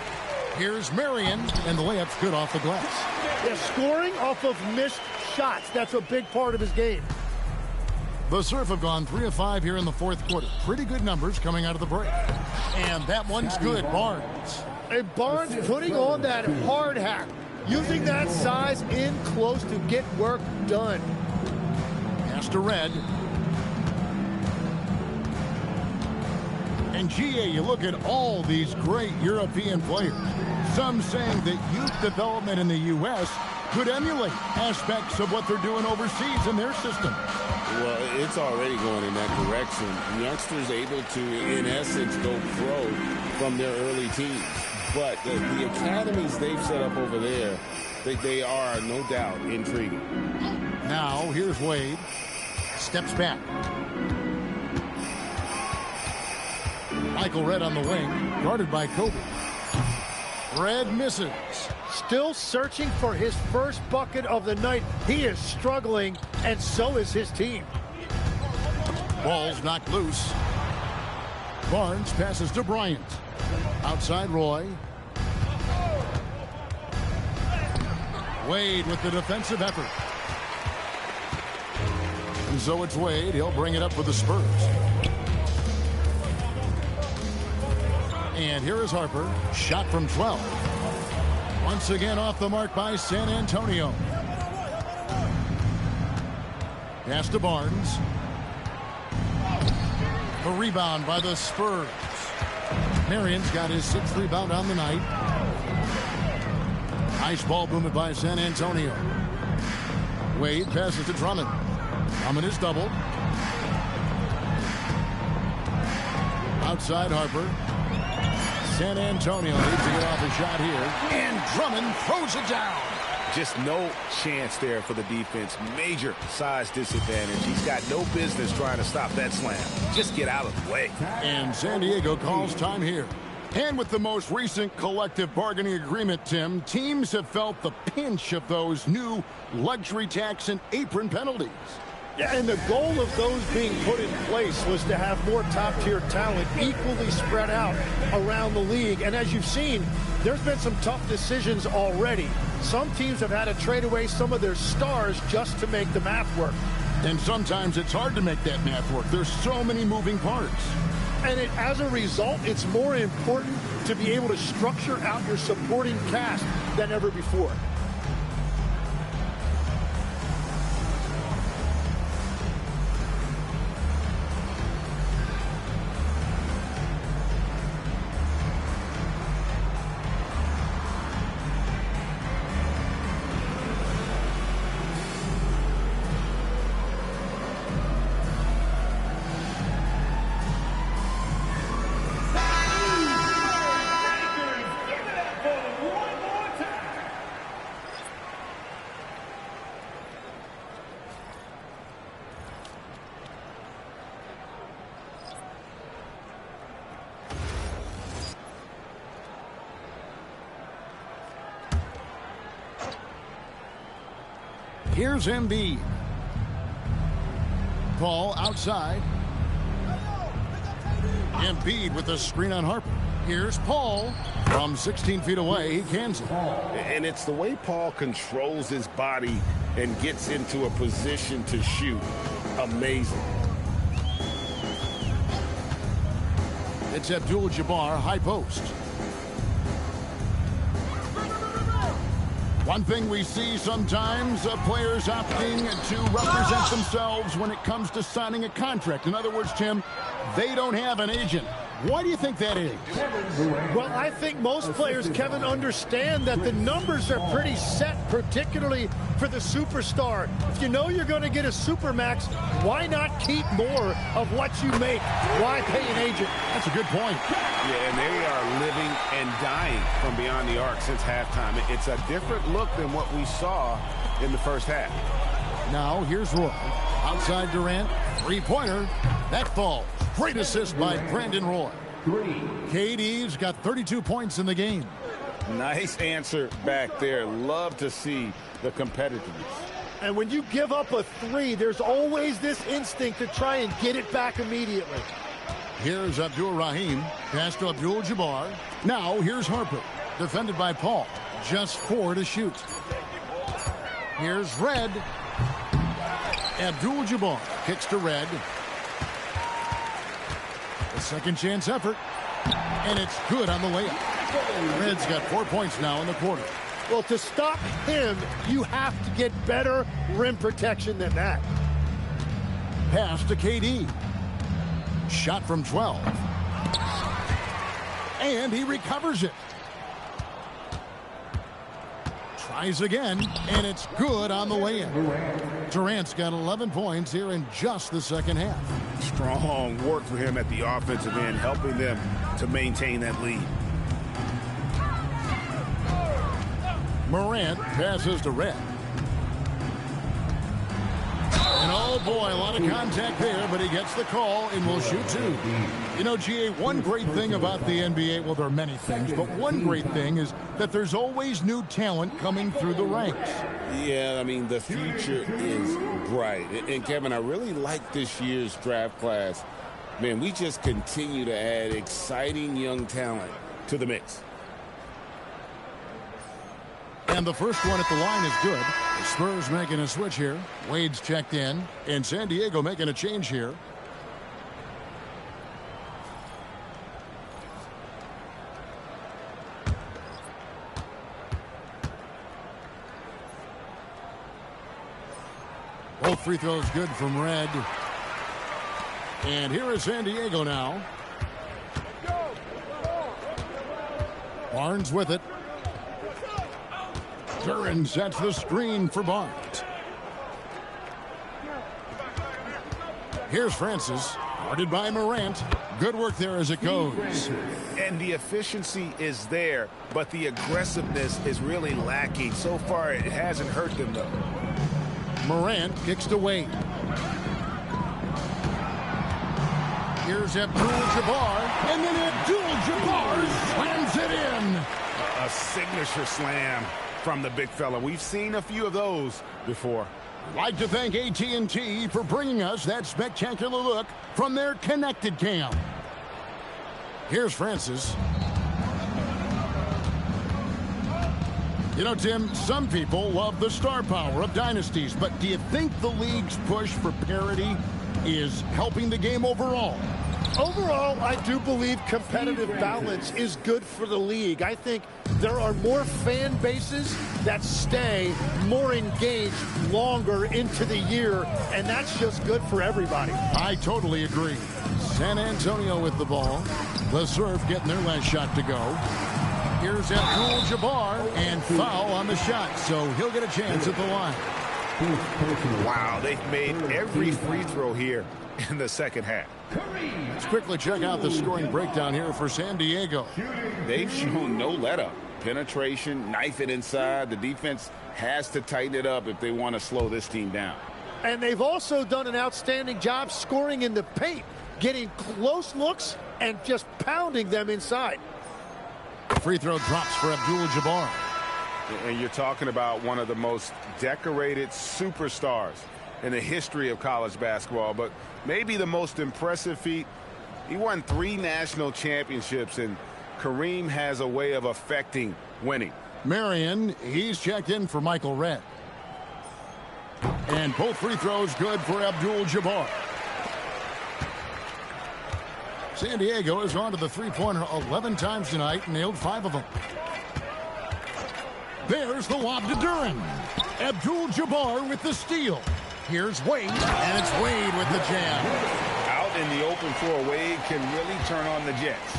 Here's Marion, and the layup's good off the glass. They're scoring off of missed shots. That's a big part of his game. The Surf have gone 3 of 5 here in the 4th quarter. Pretty good numbers coming out of the break. And that one's good, Barnes. And Barnes putting on that hard hat. Using that size in close to get work done. Pass to Red. And GA, you look at all these great European players. Some saying that youth development in the U.S. could emulate aspects of what they're doing overseas in their system. Well, it's already going in that direction. Youngsters able to, in essence, go pro from their early teens. But the academies they've set up over there, they are, no doubt, intriguing. Now, here's Wade. Steps back. Michael Red on the wing, guarded by Kobe. Red misses. Still searching for his first bucket of the night. He is struggling, and so is his team. Ball's knocked loose. Barnes passes to Bryant. Outside Roy. Wade with the defensive effort. And so it's Wade. He'll bring it up for the Spurs. And here is Harper. Shot from 12. Once again off the mark by San Antonio. Pass to Barnes. The rebound by the Spurs. Marion's got his 6th rebound on the night. Nice ball movement by San Antonio. Wade passes to Drummond. Drummond is doubled. Outside Harper. San Antonio needs to get off a shot here. And Drummond throws it down. Just no chance there for the defense. Major size disadvantage. He's got no business trying to stop that slam. Just get out of the way. And San Diego calls time here. And with the most recent collective bargaining agreement, Tim, teams have felt the pinch of those new luxury tax and apron penalties. Yeah, and the goal of those being put in place was to have more top-tier talent equally spread out around the league. And as you've seen, there's been some tough decisions already. Some teams have had to trade away some of their stars just to make the math work. And sometimes it's hard to make that math work. There's so many moving parts. And as a result, it's more important to be able to structure out your supporting cast than ever before. Here's Embiid. Paul outside. Embiid with the screen on Harper. Here's Paul. From 16 feet away, he cans it. And it's the way Paul controls his body and gets into a position to shoot. Amazing. It's Abdul-Jabbar, high post. One thing we see sometimes, players opting to represent themselves when it comes to signing a contract. In other words, Tim, they don't have an agent. Why do you think that is? Well, I think most players, Kevin, understand that the numbers are pretty set, particularly for the superstar. If you know you're going to get a supermax, why not keep more of what you make? Why pay an agent? That's a good point. Yeah, and they are living and dying from beyond the arc since halftime. It's a different look than what we saw in the first half. Now, here's Roy. Outside Durant, three-pointer. That falls. Great assist by Brandon Roy. KD's got 32 points in the game. Nice answer back there. Love to see the competitiveness. And when you give up a three, there's always this instinct to try and get it back immediately. Here's Abdul-Rahim. Pass to Abdul-Jabbar. Now, here's Harper. Defended by Paul. Just 4 to shoot. Here's Red. Abdul-Jabbar kicks to Red. A second chance effort. And it's good on the layup. Red's got 4 points now in the quarter. Well, to stop him, you have to get better rim protection than that. Pass to KD. Shot from 12. And he recovers it. Tries again, and it's good on the way in. Durant's got 11 points here in just the second half. Strong work for him at the offensive end, helping them to maintain that lead. Morant passes to Red. And oh boy, a lot of contact there, but he gets the call and will shoot 2. You know, GA, one great thing about the NBA, well, there are many things, but one great thing is that there's always new talent coming through the ranks. Yeah, I mean, the future is bright. And Kevin, I really like this year's draft class. Man, we just continue to add exciting young talent to the mix. And the first one at the line is good. The Spurs making a switch here. Wade's checked in. And San Diego making a change here. Both free throws good from Red. And here is San Diego now. Barnes with it. Duran sets the screen for Barnes. Here's Francis, guarded by Morant. Good work there as it goes. And the efficiency is there, but the aggressiveness is really lacking. So far, it hasn't hurt them, though. Morant kicks to Wade. Here's Abdul-Jabbar, and then Abdul-Jabbar slams it in. A signature slam from the big fella. We've seen a few of those before. I'd like to thank AT&T for bringing us that spectacular look from their connected cam. Here's Francis. You know, Tim, some people love the star power of dynasties, but do you think the league's push for parity is helping the game overall? Overall, I do believe competitive balance is good for the league. I think there are more fan bases that stay more engaged longer into the year, and that's just good for everybody. I totally agree. San Antonio with the ball. The Surf getting their last shot to go. Here's Abdul-Jabbar, and foul on the shot, so he'll get a chance at the line. Wow, they've made every free throw here in the second half. Let's quickly check out the scoring breakdown here for San Diego. They've shown no let-up. Penetration, knife it inside. The defense has to tighten it up if they want to slow this team down. And they've also done an outstanding job scoring in the paint, getting close looks and just pounding them inside. Free throw drops for Abdul-Jabbar. And you're talking about one of the most decorated superstars in the history of college basketball, but maybe the most impressive feat. He won 3 national championships, and Kareem has a way of affecting winning. Marion, he's checked in for Michael Redd. And both free throws good for Abdul-Jabbar. San Diego has gone to the three-pointer 11 times tonight and nailed 5 of them. There's the lob to Duran. Abdul-Jabbar with the steal. Here's Wade, and it's Wade with the jam. Out in the open floor, Wade can really turn on the Jets.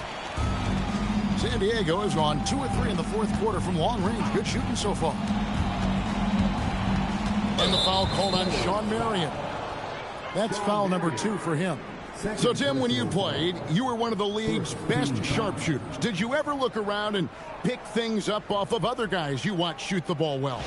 San Diego has gone 2 of 3 in the fourth quarter from long range. Good shooting so far. And the foul called on Sean Marion. That's foul number 2 for him. So, Tim, when you played, you were one of the league's best sharpshooters. Did you ever look around and pick things up off of other guys you watch shoot the ball well?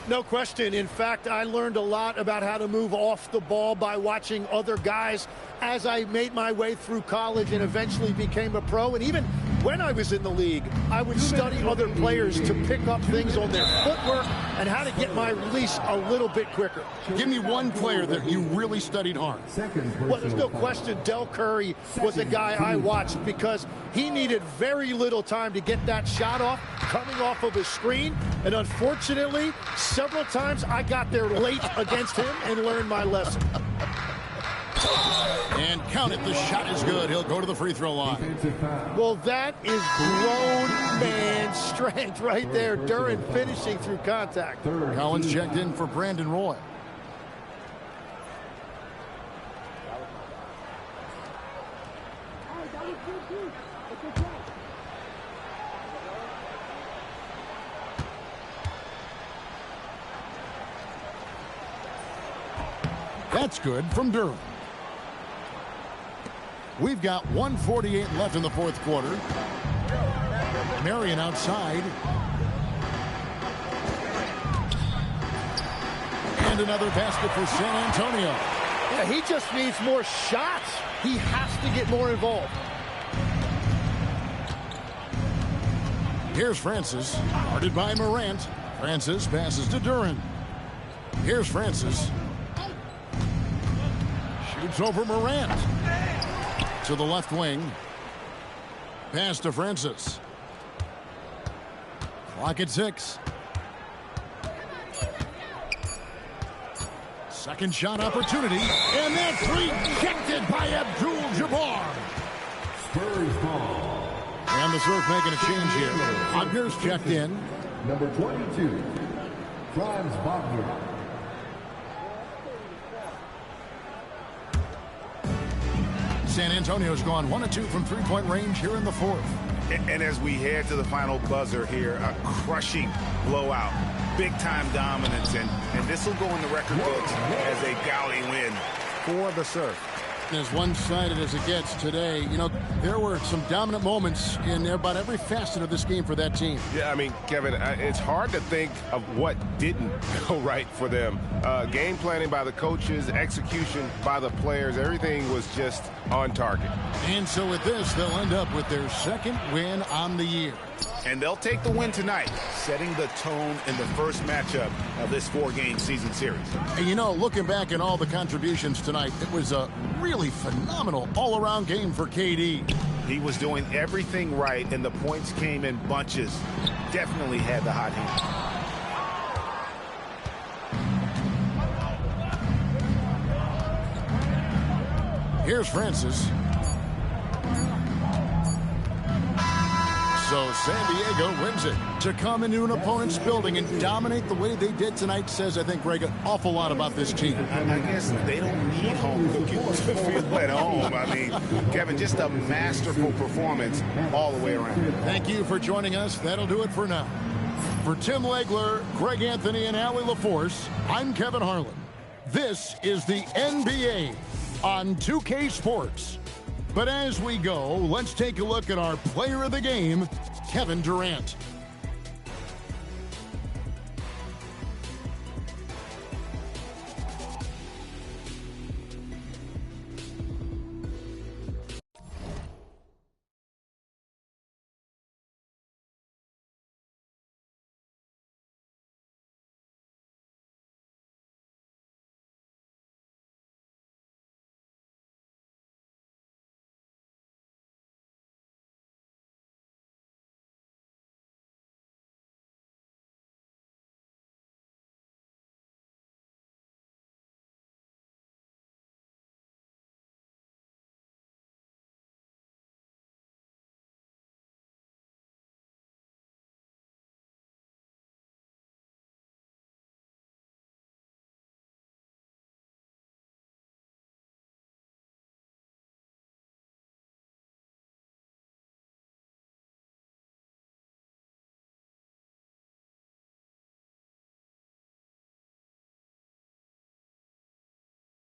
No question. In fact, I learned a lot about how to move off the ball by watching other guys as I made my way through college and eventually became a pro. And even when I was in the league, I would study other players to pick up things on their footwork and how to get my release a little bit quicker. Give me one player that you really studied hard. Well, there's no question Del Curry was a guy I watched because he needed very little time to get that shot off coming off of his screen. And unfortunately, several times I got there late against him and learned my lesson. And count it, the shot is good. He'll go to the free throw line. Well, that is grown man strength right there. Duran finishing through contact. Collins checked in for Brandon Roy. That's good from Durham. We've got 1:48 left in the fourth quarter. Marion outside. And another basket for San Antonio. Yeah, he just needs more shots. He has to get more involved. Here's Francis, guarded by Morant. Francis passes to Duran. Here's Francis. Shoots over Morant. To the left wing. Pass to Francis. Clock at 6. Second shot opportunity. And that's rejected by Abdul-Jabbar. Spurs ball. And the Surf making a change here. Wagner's checked in. Number 22, Franz Wagner. San Antonio's gone 1 of 2 from three-point range here in the fourth. And as we head to the final buzzer here, a crushing blowout, big-time dominance, and this will go in the record books as a gaudy win for the Surf. As one-sided as it gets today, you know, there were some dominant moments in about every facet of this game for that team. Yeah, I mean, Kevin, it's hard to think of what didn't go right for them. Game planning by the coaches, execution by the players, everything was just on target. And so with this, they'll end up with their second win on the year. And they'll take the win tonight, setting the tone in the first matchup of this 4-game season series. And you know, looking back at all the contributions tonight, it was a really phenomenal all-around game for KD. He was doing everything right, and the points came in bunches. Definitely had the hot hand. Here's Francis. So San Diego wins it. To come into an opponent's building and dominate the way they did tonight says, I think, Greg, an awful lot about this team. I guess they don't need home cooking to feel at home. I mean, Kevin, just a masterful performance all the way around. Thank you for joining us. That'll do it for now. For Tim Legler, Greg Anthony, and Allie LaForce, I'm Kevin Harlan. This is the NBA on 2K Sports. But as we go, let's take a look at our player of the game, Kevin Durant.